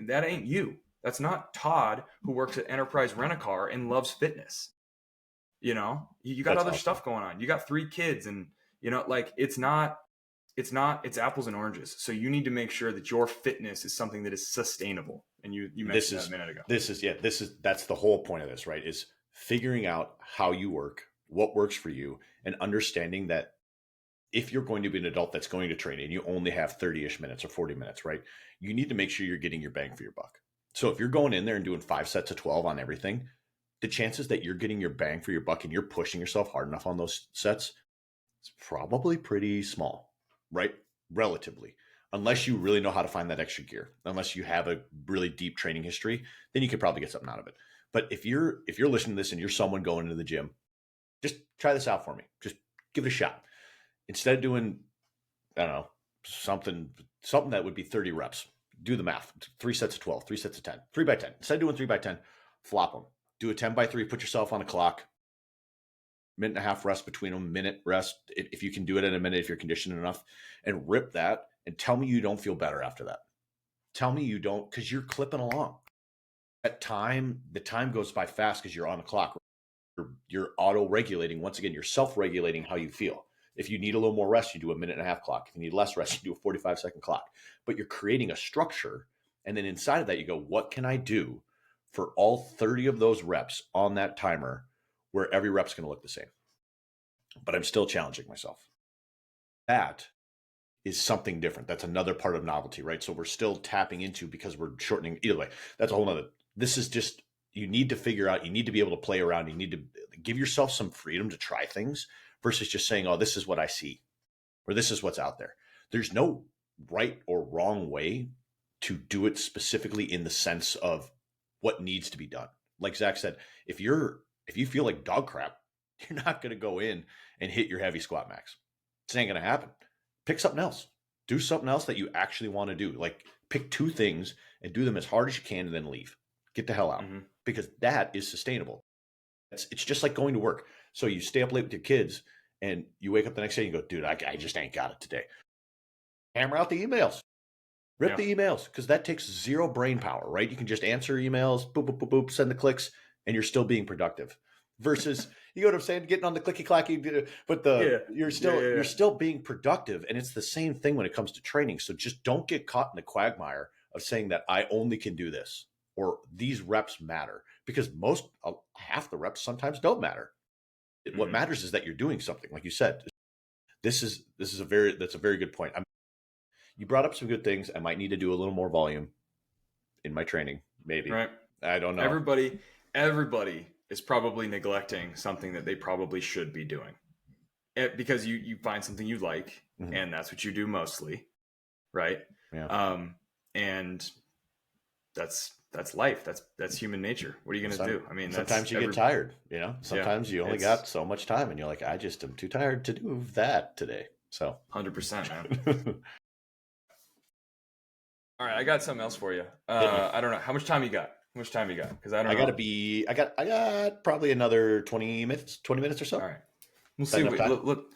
that ain't you. That's not Todd, who works at Enterprise Rent-A-Car and loves fitness. You got That's other awesome. stuff going on. You got 3 kids, and like it's apples and oranges. So you need to make sure that your fitness is something that is sustainable. And you mentioned that a minute ago. That's the whole point of this, right? Is figuring out how you work, what works for you, and understanding that if you're going to be an adult that's going to train and you only have 30-ish minutes or 40 minutes, right? You need to make sure you're getting your bang for your buck. So if you're going in there and doing 5 sets of 12 on everything, the chances that you're getting your bang for your buck and you're pushing yourself hard enough on those sets is probably pretty small, right? Relatively. Unless you really know how to find that extra gear, unless you have a really deep training history, then you could probably get something out of it. But if you're listening to this and you're someone going into the gym, just try this out for me. Just give it a shot. Instead of doing, I don't know, something something that would be 30 reps. Do the math. 3 sets of 12, 3 sets of 10, 3 by 10. Instead of doing 3 by 10, flop them. Do a 10 by 3, put yourself on a clock, minute and a half rest between them, minute rest. If you can do it in a minute, if you're conditioned enough, and rip that and tell me you don't feel better after that. Tell me you don't, because you're clipping along. At time, the time goes by fast because you're on the clock. You're auto-regulating. Once again, you're self-regulating how you feel. If you need a little more rest, you do a minute and a half clock. If you need less rest, you do a 45-second clock. But you're creating a structure. And then inside of that, you go, what can I do for all 30 of those reps on that timer where every rep's going to look the same? But I'm still challenging myself. That is something different. That's another part of novelty, right? So we're still tapping into, because we're shortening. Either way, that's a whole nother. This is just, you need to figure out, you need to be able to play around. You need to give yourself some freedom to try things versus just saying, oh, this is what I see, or this is what's out there. There's no right or wrong way to do it specifically in the sense of what needs to be done. Like Zach said, if you feel like dog crap, you're not going to go in and hit your heavy squat max. It ain't going to happen. Pick something else. Do something else that you actually want to do. Like pick 2 things and do them as hard as you can and then leave. Get the hell out, because that is sustainable. It's just like going to work. So you stay up late with your kids and you wake up the next day and you go, dude, I just ain't got it today. Hammer out the emails. Rip the emails, because that takes 0 brain power, right? You can just answer emails, boop, boop, boop, boop, send the clicks, and you're still being productive. Versus, you know what I'm saying, getting on the clicky clacky, but you're still being productive, and it's the same thing when it comes to training. So just don't get caught in the quagmire of saying that I only can do this or these reps matter, because half the reps sometimes don't matter. What matters is that you're doing something, like you said. That's a very good point. You brought up some good things. I might need to do a little more volume in my training, maybe. Right. I don't know. Everybody is probably neglecting something that they probably should be doing, because you find something you like, and that's what you do mostly, right? Yeah. And that's life. That's human nature. What are you going to do? I mean, sometimes you get tired. Sometimes you only got so much time, and you're like, I just am too tired to do that today. So 100%, man. All right, I got something else for you. I don't know how much time you got. Because I don't know. I got probably another 20 minutes or so. All right, we'll see. Look,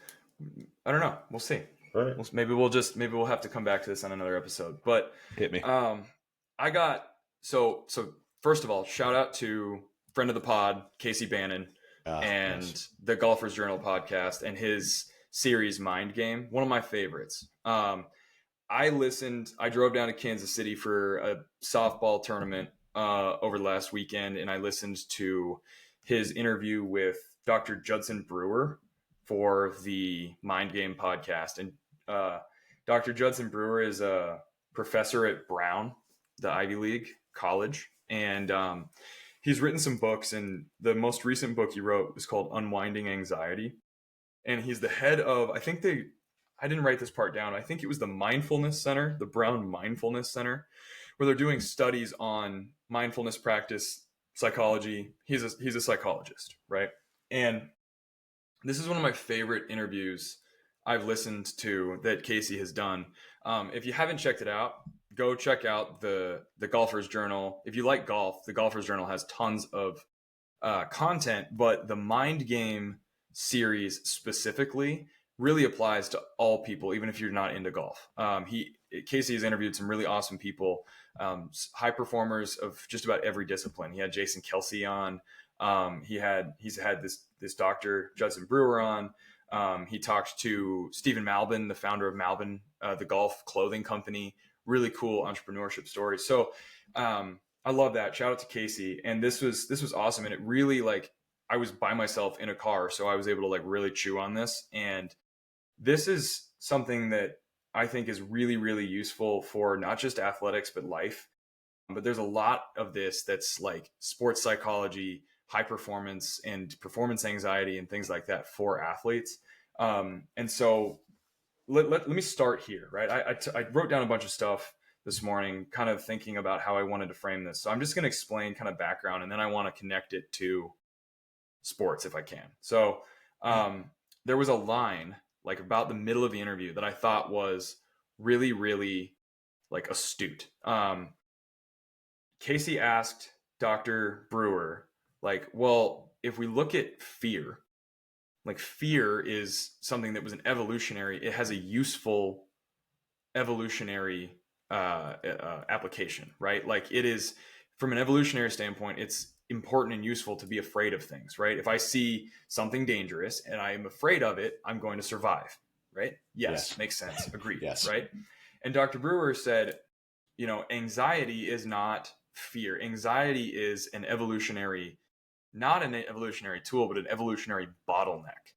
I don't know. We'll see. All right. Maybe we'll have to come back to this on another episode. But hit me. I got so first of all, shout out to friend of the pod, Casey Bannon, and nice. The Golfer's Journal podcast and his series Mind Game, one of my favorites. I drove down to Kansas City for a softball tournament over the last weekend, and I listened to his interview with Dr. Judson Brewer for the Mind Game podcast. And Dr. Judson Brewer is a professor at Brown, the Ivy League college, and he's written some books, and the most recent book he wrote was called Unwinding Anxiety. And he's the head of, I didn't write this part down. I think it was the Mindfulness Center, the Brown Mindfulness Center, where they're doing studies on mindfulness practice, psychology. He's a psychologist, right? And this is one of my favorite interviews I've listened to that Casey has done. If you haven't checked it out, go check out the Golfer's Journal. If you like golf, the Golfer's Journal has tons of content, but the Mind Game series specifically really applies to all people, even if you're not into golf. Casey has interviewed some really awesome people, high performers of just about every discipline. He had Jason Kelsey on. He's had this Dr. Judson Brewer on. He talked to Stephen Malbin, the founder of Malbin, the golf clothing company. Really cool entrepreneurship story. So I love that. Shout out to Casey. And this was awesome. And it really, I was by myself in a car, so I was able to really chew on this. And this is something that I think is really, really useful for not just athletics, but life. But there's a lot of this that's like sports psychology, high performance, and performance anxiety and things like that for athletes. And so let me start here, right? I wrote down a bunch of stuff this morning, kind of thinking about how I wanted to frame this. So I'm just going to explain kind of background, and then I want to connect it to sports if I can. So there was a line about the middle of the interview that I thought was really, really like astute. Casey asked Dr. Brewer, like, well, if we look at fear, like fear is something that was an evolutionary, it has a useful evolutionary application, right? Like it is, from an evolutionary standpoint, it's important and useful to be afraid of things, right? If I see something dangerous and I am afraid of it, I'm going to survive, right? Yes, Yes. makes sense. Agreed, Yes. right? And Dr. Brewer said, anxiety is not fear. Anxiety is an evolutionary, not an evolutionary tool, but an evolutionary bottleneck.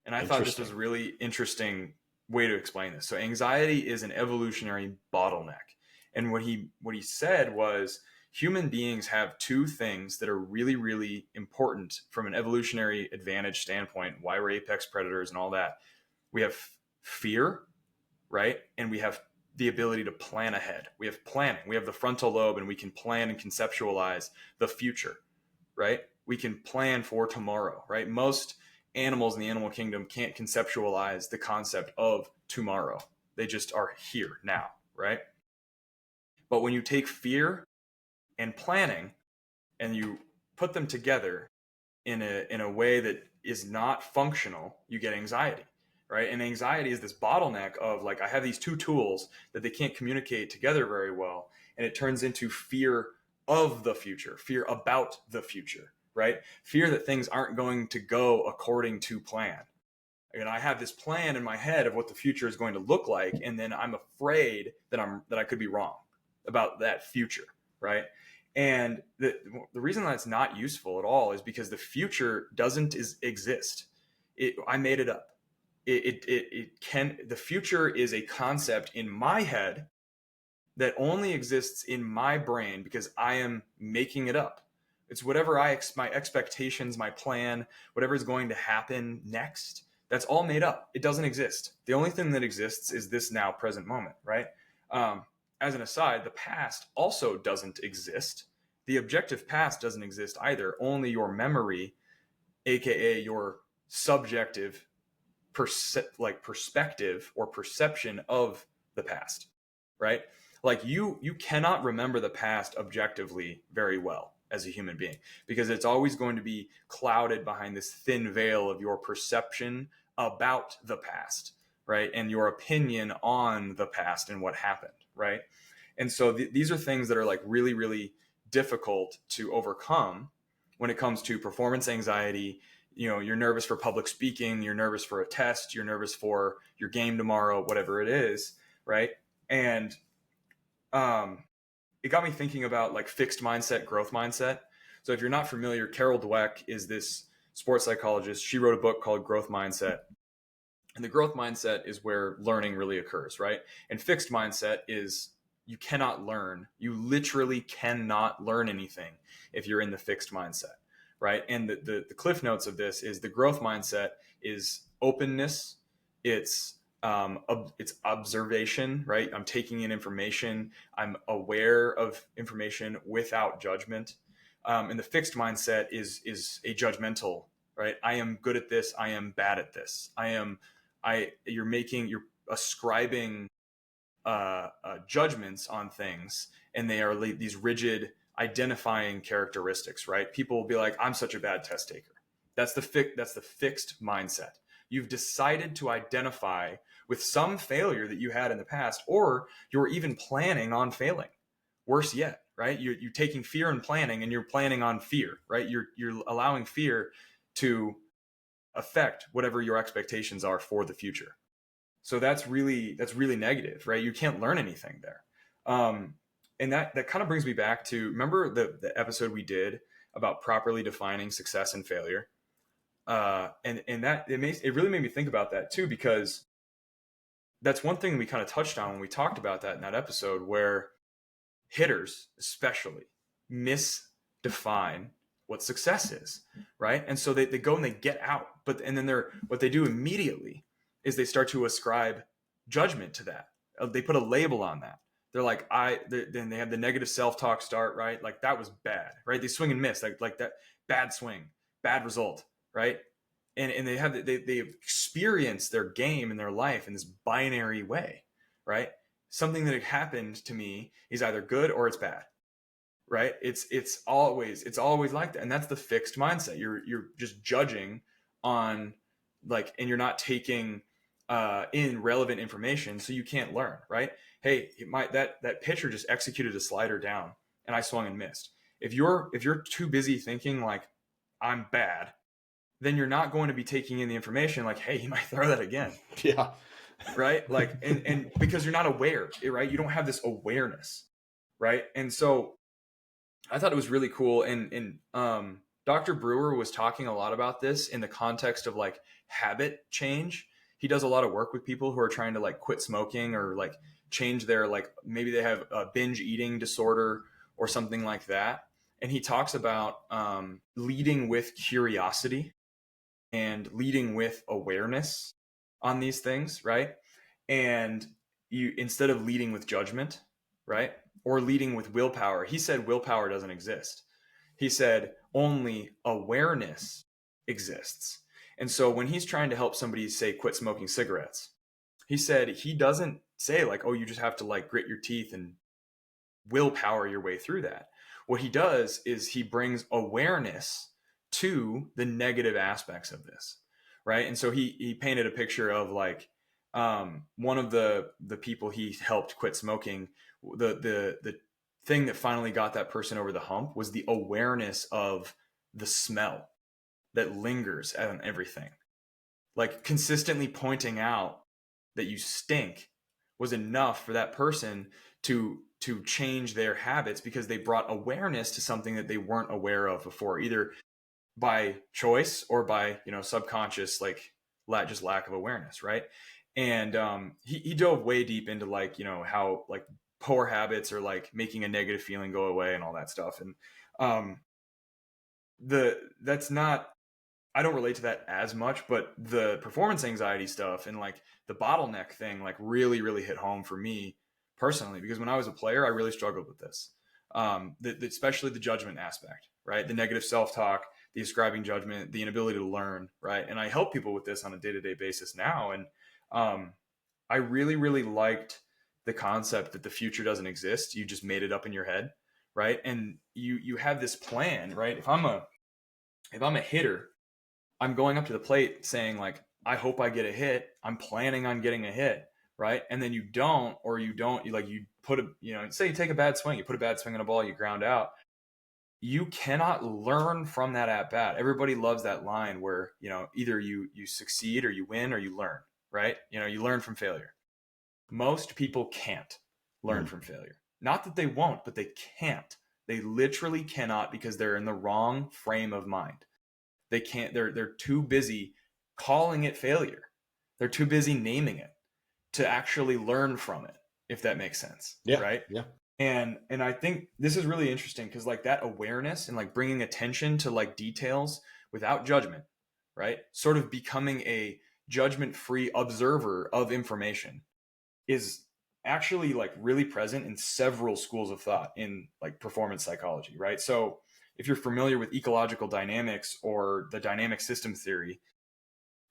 And I thought this was a Interesting. really interesting way to explain this. So anxiety is an evolutionary bottleneck. And what he said was human beings have two things that are really, really important from an evolutionary advantage standpoint, why we're apex predators and all that. We have fear, right? And we have the ability to plan ahead. We have planning. We have the frontal lobe and we can plan and conceptualize the future, right? We can plan for tomorrow, right? Most animals in the animal kingdom can't conceptualize the concept of tomorrow. They just are here now, right? But when you take fear and planning and you put them together in a way that is not functional, you get anxiety, right? And anxiety is this bottleneck of like I have these two tools that they can't communicate together very well, and it turns into fear of the future, fear about the future, right? Fear that things aren't going to go according to plan. And I have this plan in my head of what the future is going to look like, and then I'm afraid that I could be wrong about that future, right? And the reason that's not useful at all is because the future doesn't exist. I made it up. The future is a concept in my head that only exists in my brain because I am making it up. It's whatever my expectations, my plan, whatever is going to happen next. That's all made up. It doesn't exist. The only thing that exists is this now present moment, right? As an aside, the past also doesn't exist. The objective past doesn't exist either. Only your memory, aka your subjective perspective or perception of the past, right? Like you cannot remember the past objectively very well as a human being because it's always going to be clouded behind this thin veil of your perception about the past, right? And your opinion on the past and what happened, right? And so these are things that are like really, really difficult to overcome when it comes to performance anxiety. You're nervous for public speaking, you're nervous for a test, you're nervous for your game tomorrow, whatever it is, right? And it got me thinking about like fixed mindset, growth mindset. So if you're not familiar, Carol Dweck is this sports psychologist. She wrote a book called Growth Mindset. And the growth mindset is where learning really occurs, right? And fixed mindset is you cannot learn. You literally cannot learn anything if you're in the fixed mindset, right? And the cliff notes of this is the growth mindset is openness. It's observation, right? I'm taking in information. I'm aware of information without judgment. And the fixed mindset is a judgmental, right? I am good at this. I am bad at this. You're ascribing judgments on things, and they are these rigid identifying characteristics, right? People will be like, I'm such a bad test taker. That's the fixed mindset. You've decided to identify with some failure that you had in the past, or you're even planning on failing. Worse yet, right? You're taking fear and planning, and you're planning on fear, right? You're allowing fear to affect whatever your expectations are for the future. So that's really negative, right? You can't learn anything there. And that kind of brings me back to, remember the episode we did about properly defining success and failure. And that it really made me think about that too, because that's one thing we kind of touched on when we talked about that in that episode, where hitters especially misdefine what success is, right? And so they go and they get out, and then what they do immediately is they start to ascribe judgment to that. They put a label on that. They're like, then they have the negative self-talk start, right? Like that was bad, right? They swing and miss, like that bad swing, bad result, right? And they experience their game and their life in this binary way, right? Something that happened to me is either good or it's bad, right? It's always like that, and that's the fixed mindset. You're just judging on like, and you're not taking in relevant information, so you can't learn, right? Hey, that pitcher just executed a slider down, and I swung and missed. If you're too busy thinking like I'm bad, then you're not going to be taking in the information like, hey, he might throw that again, Yeah. right? Like, and because you're not aware, right? You don't have this awareness, right? And so I thought it was really cool. And Dr. Brewer was talking a lot about this in the context of like habit change. He does a lot of work with people who are trying to like quit smoking or like change their, like, maybe they have a binge eating disorder or something like that. And he talks about leading with curiosity and leading with awareness on these things, right? And you, instead of leading with judgment, right? Or leading with willpower. He said willpower doesn't exist. He said only awareness exists. And so when he's trying to help somebody, say, quit smoking cigarettes, he said he doesn't say like, oh, you just have to like grit your teeth and willpower your way through that. What he does is he brings awareness to the negative aspects of this, right? And so he painted a picture of like one of the people he helped quit smoking. The thing that finally got that person over the hump was the awareness of the smell that lingers on everything. Like consistently pointing out that you stink was enough for that person to change their habits, because they brought awareness to something that they weren't aware of before, either by choice or by, subconscious, like just lack of awareness, right? And he dove way deep into like, how like poor habits are like making a negative feeling go away and all that stuff. And um that's not, I don't relate to that as much, but the performance anxiety stuff and like the bottleneck thing, like really hit home for me personally, because when I was a player, I really struggled with this. Especially the judgment aspect, right? The negative self-talk, the ascribing judgment, the inability to learn, right? And I help people with this on a day-to-day basis now. And I really liked the concept that the future doesn't exist. You just made it up in your head, right? And you have this plan, right? If I'm a hitter, I'm going up to the plate saying like, I hope I get a hit. I'm planning on getting a hit, right? And then you don't, or you don't, you put a, say you take a bad swing, you put a bad swing on a ball, you ground out. You cannot learn from that at bat. Everybody loves that line where, either you succeed or you win or you learn, right? You learn from failure. Most people can't learn from failure. Not that they won't, but they can't. They literally cannot, because they're in the wrong frame of mind. They can't, they're too busy calling it failure. They're too busy naming it to actually learn from it, if that makes sense. Yeah. Right. Yeah. And I think this is really interesting, because like that awareness and like bringing attention to like details without judgment, right? Sort of becoming a judgment-free observer of information is actually like really present in several schools of thought in like performance psychology, right? So if you're familiar with ecological dynamics or the dynamic system theory,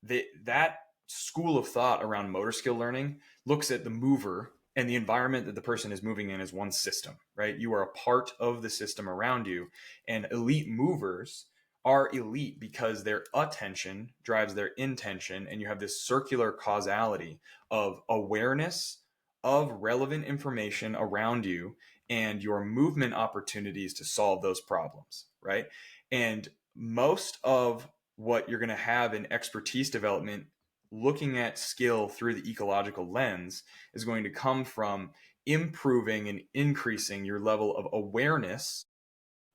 that school of thought around motor skill learning looks at the mover and the environment that the person is moving in as one system, right? You are a part of the system around you, and elite movers are elite because their attention drives their intention, and you have this circular causality of awareness of relevant information around you and your movement opportunities to solve those problems, right? And most of what you're going to have in expertise development, looking at skill through the ecological lens, is going to come from improving and increasing your level of awareness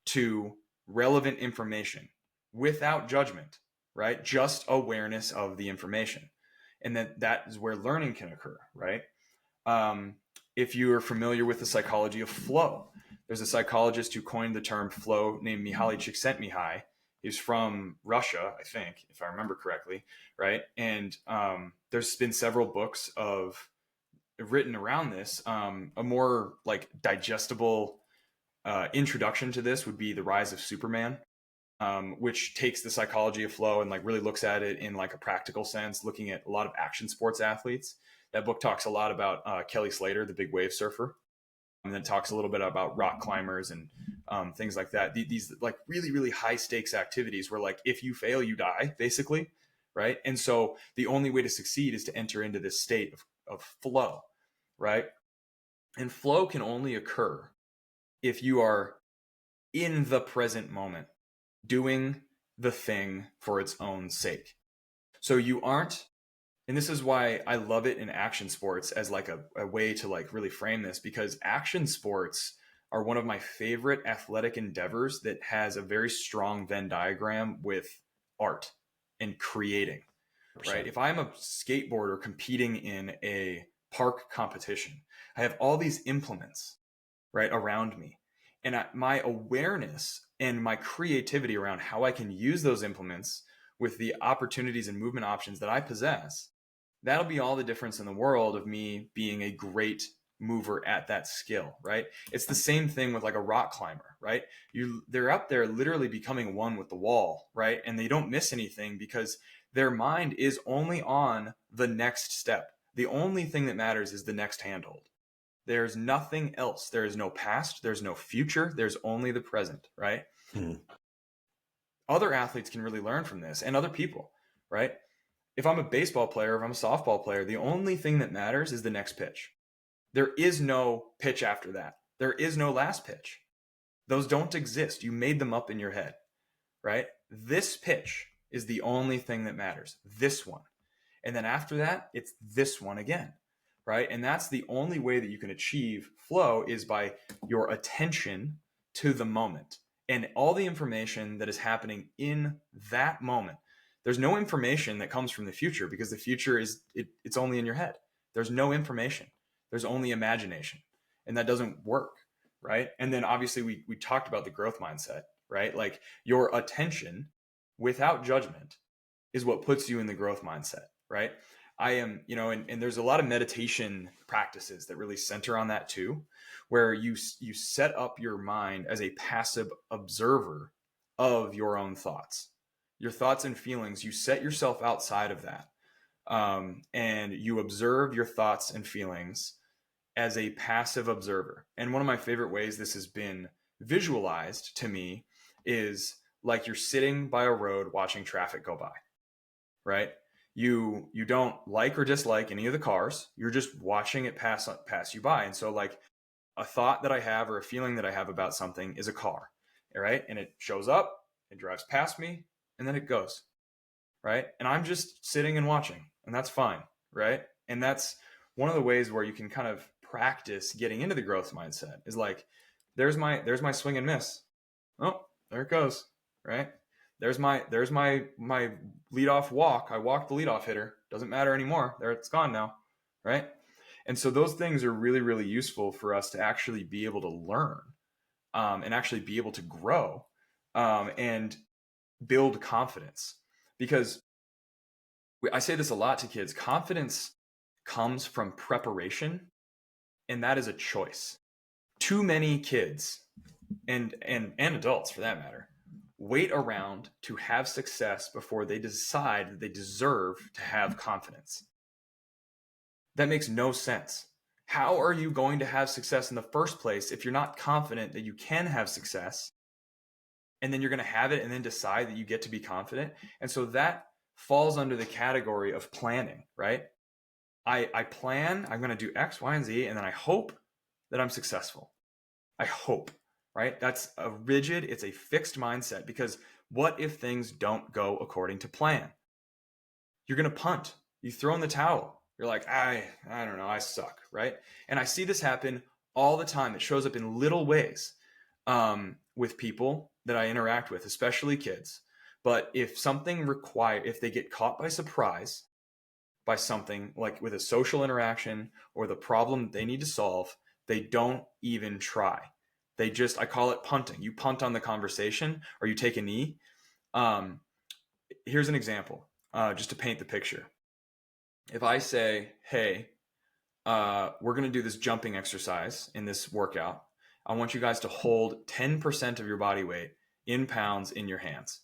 to relevant information without judgment, right? Just awareness of the information. And that is where learning can occur, right? If you are familiar with the psychology of flow, there's a psychologist who coined the term flow named Mihaly Csikszentmihalyi. He's from Russia, I think, if I remember correctly, right? And there's been several books written around this. A more like digestible introduction to this would be The Rise of Superman, which takes the psychology of flow and like really looks at it in like a practical sense, looking at a lot of action sports athletes. That book talks a lot about Kelly Slater, the big wave surfer, and then talks a little bit about rock climbers and things like that. These like really, really high stakes activities where like if you fail, you die, basically, right? And so the only way to succeed is to enter into this state of flow, right? And flow can only occur if you are in the present moment, doing the thing for its own sake. So you aren't, and this is why I love it in action sports as like a way to like really frame this, because action sports are one of my favorite athletic endeavors that has a very strong Venn diagram with art and creating, right? 100%. If I'm a skateboarder competing in a park competition, I have all these implements, right, around me. And my awareness and my creativity around how I can use those implements with the opportunities and movement options that I possess, that'll be all the difference in the world of me being a great mover at that skill, right? It's the same thing with like a rock climber, right? They're up there literally becoming one with the wall, right? And they don't miss anything because their mind is only on the next step. The only thing that matters is the next handhold. There's nothing else. There is no past, there's no future, there's only the present, right? Other athletes can really learn from this, and other people, right? If I'm a baseball player, if I'm a softball player, the only thing that matters is the next pitch. There is no pitch after that. There is no last pitch. Those don't exist. You made them up in your head, right? This pitch is the only thing that matters. This one. And then after that, it's this one again, right? And that's the only way that you can achieve flow is by your attention to the moment and all the information that is happening in that moment. There's no information that comes from the future because the future is it's only in your head. There's no information. There's only imagination, and that doesn't work, right? And then obviously we talked about the growth mindset, right? Like your attention without judgment is what puts you in the growth mindset, right? I am, and there's a lot of meditation practices that really center on that too, where you set up your mind as a passive observer of your own thoughts, your thoughts and feelings. You set yourself outside of that, and you observe your thoughts and feelings as a passive observer. And one of my favorite ways this has been visualized to me is like you're sitting by a road watching traffic go by, right? You don't like or dislike any of the cars. You're just watching it pass you by. And so like a thought that I have or a feeling that I have about something is a car, right? And it shows up, it drives past me, and then it goes, right? And I'm just sitting and watching, and that's fine, right? And that's one of the ways where you can kind of practice getting into the growth mindset is like, there's my swing and miss. Oh, there it goes, right? There's my leadoff walk. I walked the leadoff hitter. Doesn't matter anymore. There, it's gone now, right? And so those things are really, really useful for us to actually be able to learn, and actually be able to grow, and build confidence. Because I say this a lot to kids, confidence comes from preparation, and that is a choice. Too many kids and adults for that matter wait around to have success before they decide that they deserve to have confidence. That makes no sense. How are you going to have success in the first place if you're not confident that you can have success? And then you're going to have it and then decide that you get to be confident. And so that falls under the category of planning, right? I plan, I'm going to do X, Y, and Z, and then I hope that I'm successful. I hope, right? That's a rigid, it's a fixed mindset, because what if things don't go according to plan? You're going to punt. You throw in the towel. You're like, I don't know, I suck, right? And I see this happen all the time. It shows up in little ways with people that I interact with, especially kids. But if they get caught by surprise by something like with a social interaction or the problem they need to solve, they don't even try. I call it punting. You punt on the conversation or you take a knee. Here's an example, just to paint the picture. If I say, hey, we're going to do this jumping exercise in this workout. I want you guys to hold 10% of your body weight in pounds in your hands.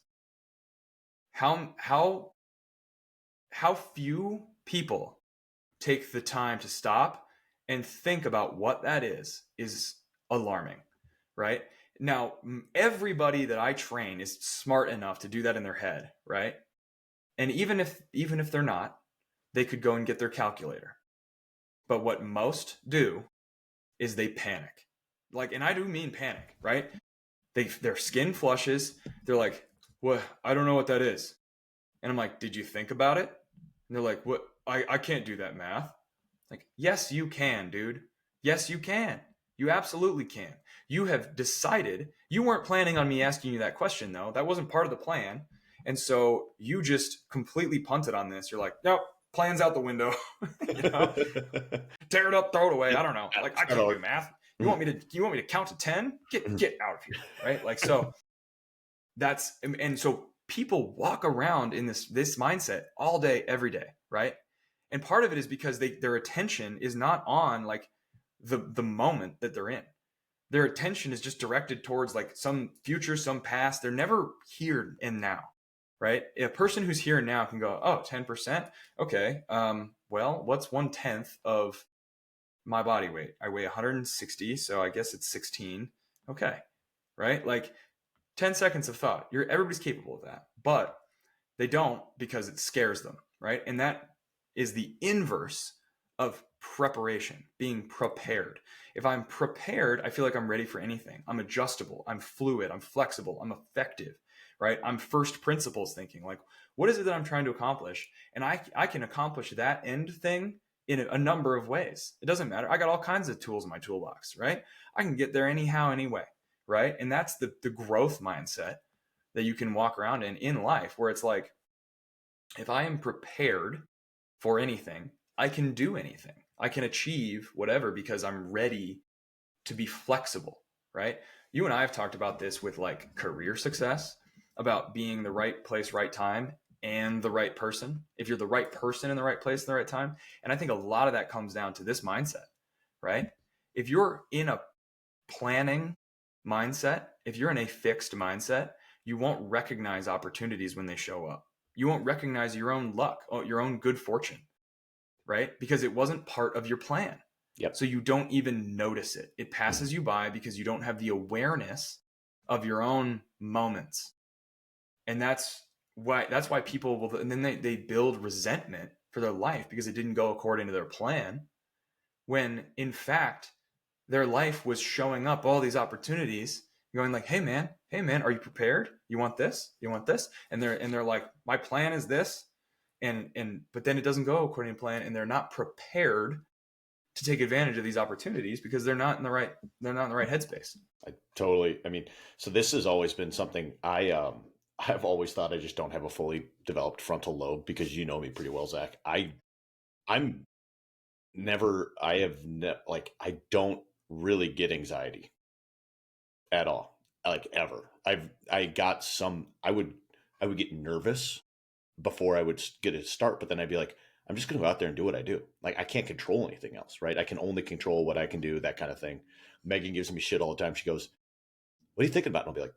How few people take the time to stop and think about what that is alarming, right? Now, everybody that I train is smart enough to do that in their head, right? And even if they're not, they could go and get their calculator. But what most do is they panic. Like, and I do mean panic, right? Their skin flushes. They're like, "What? I don't know what that is." And I'm like, "Did you think about it?" And they're like, "What? I can't do that math." Like, yes, you can, dude. Yes, you can. You absolutely can. You have decided. You weren't planning on me asking you that question, though. That wasn't part of the plan. And so you just completely punted on this. You're like, nope, plan's out the window. you know, tear it up, throw it away. I don't know. Like, I can't do math. You want me to count to 10? Get out of here. Right? Like, so that's, and so people walk around in this mindset all day, every day, right? And part of it is because their attention is not on like the moment that they're in. Their attention is just directed towards like some future, some past. They're never here and now, right? A person who's here and now can go, oh, 10%. Okay. Well, what's 1/10 of my body weight? I weigh 160, so I guess it's 16. Okay. Right? Like 10 seconds of thought. Everybody's capable of that. But they don't because it scares them, right? And that is the inverse of preparation, being prepared. If I'm prepared, I feel like I'm ready for anything. I'm adjustable, I'm fluid, I'm flexible, I'm effective, right? I'm first principles thinking. Like, what is it that I'm trying to accomplish? And I can accomplish that end thing in a number of ways. It doesn't matter. I got all kinds of tools in my toolbox, right? I can get there anyhow, anyway, right? And that's the growth mindset that you can walk around in life, where it's like, if I am prepared for anything, I can do anything. I can achieve whatever because I'm ready to be flexible, right? You and I have talked about this with like career success, about being the right place, right time, and the right person. If you're the right person in the right place in the right time. And I think a lot of that comes down to this mindset, right? If you're in a planning mindset, if you're in a fixed mindset, you won't recognize opportunities when they show up. You won't recognize your own luck, your own good fortune, right? Because it wasn't part of your plan. Yep. So you don't even notice it. It passes you by because you don't have the awareness of your own moments. And that's why people will, and then they build resentment for their life because it didn't go according to their plan, when in fact their life was showing up all these opportunities, going like, hey man, are you prepared? You want this? You want this? And they're like, my plan is this. And but then it doesn't go according to plan, and they're not prepared to take advantage of these opportunities because they're not in the right headspace. I mean, so this has always been something I've always thought I just don't have a fully developed frontal lobe, because you know me pretty well, Zach. I'm never, I have like, I don't really get anxiety at all, like ever. I got some, I would get nervous before I would get a start, but then I'd be like, I'm just going to go out there and do what I do. Like, I can't control anything else, right? I can only control what I can do, that kind of thing. Megan gives me shit all the time. She goes, what are you thinking about? And I'll be like,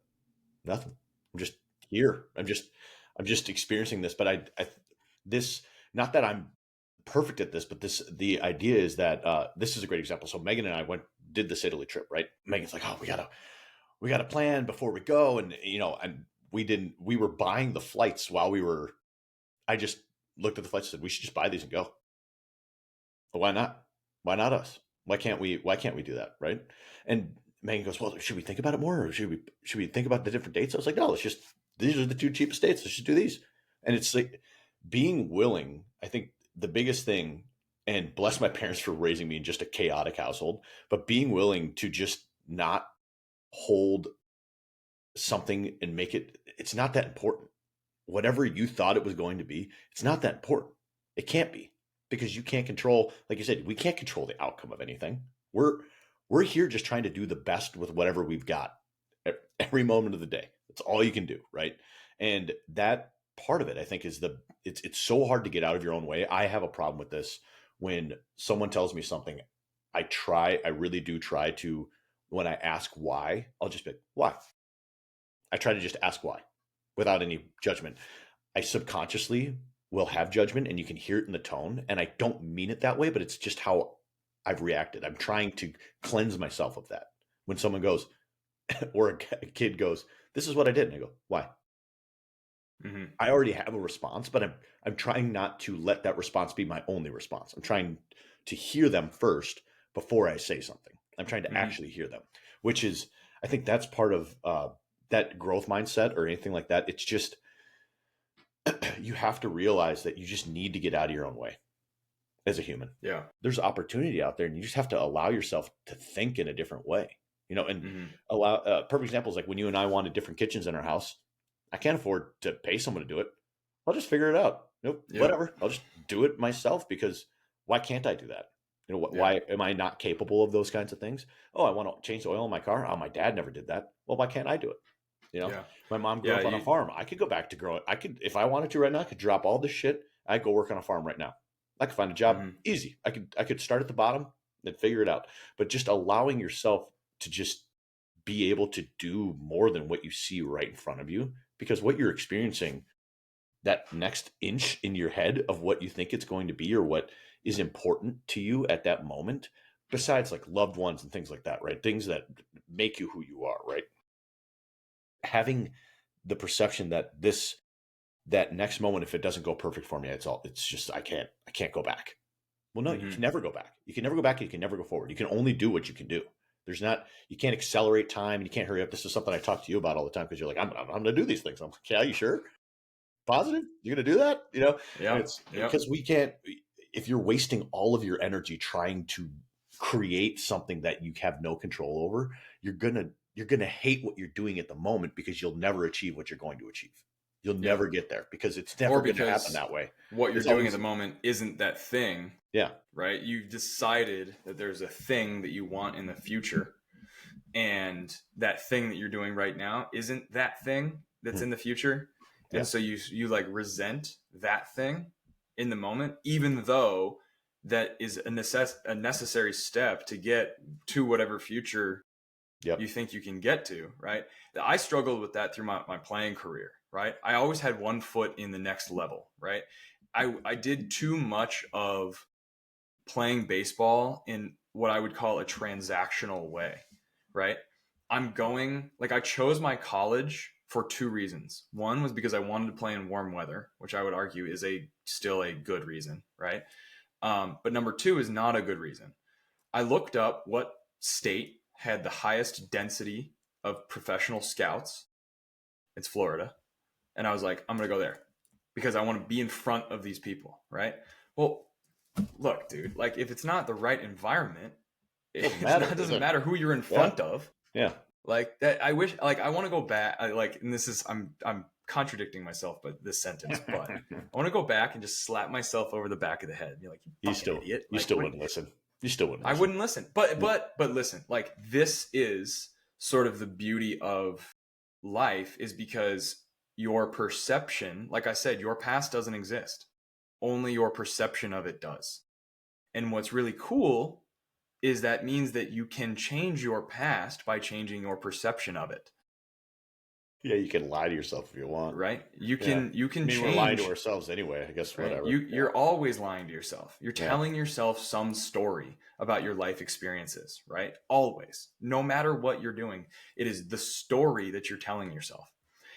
nothing. I'm just here. I'm just experiencing this. But this, not that I'm perfect at this, but the idea is that this is a great example. So Megan and I did this Italy trip, right? Megan's like, oh, we gotta plan before we go. And, and we were buying the flights while I just looked at the flights and said, we should just buy these and go. But why not? Why not us? Why can't we do that? Right. And Megan goes, well, should we think about it more, or should we think about the different dates? I was like, no, these are the two cheapest dates. Let's just do these. And it's like being willing. I think the biggest thing, and bless my parents for raising me in just a chaotic household, but being willing to just not hold something and it's not that important. Whatever you thought it was going to be, it's not that important. It can't be, because you can't control, like you said, we can't control the outcome of anything. We're here just trying to do the best with whatever we've got at every moment of the day. That's all you can do, right? And that part of it, I think, is it's so hard to get out of your own way. I have a problem with this. When someone tells me something, I really do try to, when I ask why, I'll just be like, why? I try to just ask why without any judgment. I subconsciously will have judgment and you can hear it in the tone. And I don't mean it that way, but it's just how I've reacted. I'm trying to cleanse myself of that. When someone goes, or a kid goes, "This is what I did," and I go, "Why?" Hmm. I already have a response, but I'm trying not to let that response be my only response. I'm trying to hear them first before I say something. I'm trying to Hmm. actually hear them, which is, I think that's part of that growth mindset or anything like that. It's just you have to realize that you just need to get out of your own way as a human. Yeah. There's opportunity out there, and you just have to allow yourself to think in a different way. And Hmm. allow. Perfect example is like when you and I wanted different kitchens in our house. I can't afford to pay someone to do it. I'll just figure it out. Nope, Yeah. whatever. I'll just do it myself because why can't I do that? Yeah. Why am I not capable of those kinds of things? Oh, I want to change the oil in my car. Oh, my dad never did that. Well, why can't I do it? You know, Yeah. my mom grew Yeah. up on a You. farm. I could go back to growing. I could, if I wanted to right now, I could drop all this shit. I'd go work on a farm right now. I could find a job Hmm. easy. I could start at the bottom and figure it out. But just allowing yourself to just be able to do more than what you see right in front of you, because what you're experiencing, that next inch in your head of what you think it's going to be or what is important to you at that moment, besides like loved ones and things like that, right? Things that make you who you are, right? Having the perception that that next moment, if it doesn't go perfect for me, it's just I can't go back. Well, no, you Hmm. can never go back. You can never go back. You can never go forward. You can only do what you can do. You can't accelerate time and you can't hurry up. This is something I talk to you about all the time because you're like, I'm going to do these things. I'm like, yeah, you sure? Positive? You're going to do that? And Yep. it's Yep. because we can't, if you're wasting all of your energy trying to create something that you have no control over, you're going to hate what you're doing at the moment because you'll never achieve what you're going to achieve. You'll Yeah. never get there because it's Or never going to happen because that way. what you're It's doing at always, the moment isn't that thing, yeah, right? You've decided that there's a thing that you want in the future, and that thing that you're doing right now isn't that thing that's hmm, in the future. And yeah, so you like resent that thing in the moment, even though that is a necessary step to get to whatever future yep, you think you can get to, right? I struggled with that through my playing career, right? I always had one foot in the next level, right? I did too much of playing baseball in what I would call a transactional way, right? I chose my college for two reasons. One was because I wanted to play in warm weather, which I would argue is still a good reason, right? But number two is not a good reason. I looked up what state had the highest density of professional scouts. It's Florida. And I was like, I'm going to go there because I want to be in front of these people, right? Well, look, dude, like if it's not the right environment, doesn't it matter, does doesn't it? matter who you're in Yeah, front of. yeah. Like that, I wish, like I want to go back. And this is, I'm contradicting myself, but this sentence, but I want to go back and just slap myself over the back of the head and be like, you you fucking still, idiot. you Like, still what? wouldn't listen. You still wouldn't I listen. wouldn't listen. But No. listen, like this is sort of the beauty of life is because your perception, like I said, your past doesn't exist. Only your perception of it does. And what's really cool is that means that you can change your past by changing your perception of it, Yeah, you can lie to yourself if you want. right? Yeah. You I can mean, we're lying to change, ourselves anyway. I guess right? whatever. You're always lying to yourself. You're Yeah. telling yourself some story about your life experiences, right? Always. No matter what you're doing, it is the story that you're telling yourself.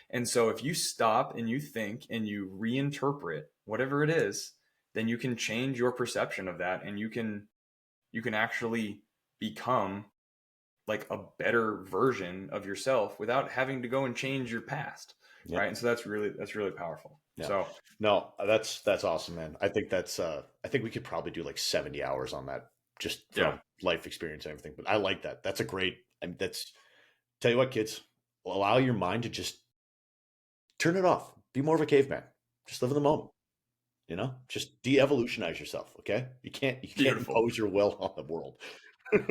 And so if you stop and you think and you reinterpret whatever it is, then you can change your perception of that and you can actually become like a better version of yourself without having to go and change your past, Yeah. right? And so that's really powerful. Yeah. So No, that's awesome, man. I think we could probably do like 70 hours on that just yeah, from life experience and everything. But I like that. That's a great, and that's, tell you what, kids, allow your mind to just turn it off. Be more of a caveman. Just live in the moment. Just de-evolutionize yourself. Okay. You can't beautiful. impose your will on the world. Is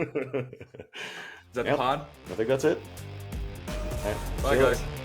that the Yep. pod? I think that's it. All right. See Bye, you later. guys.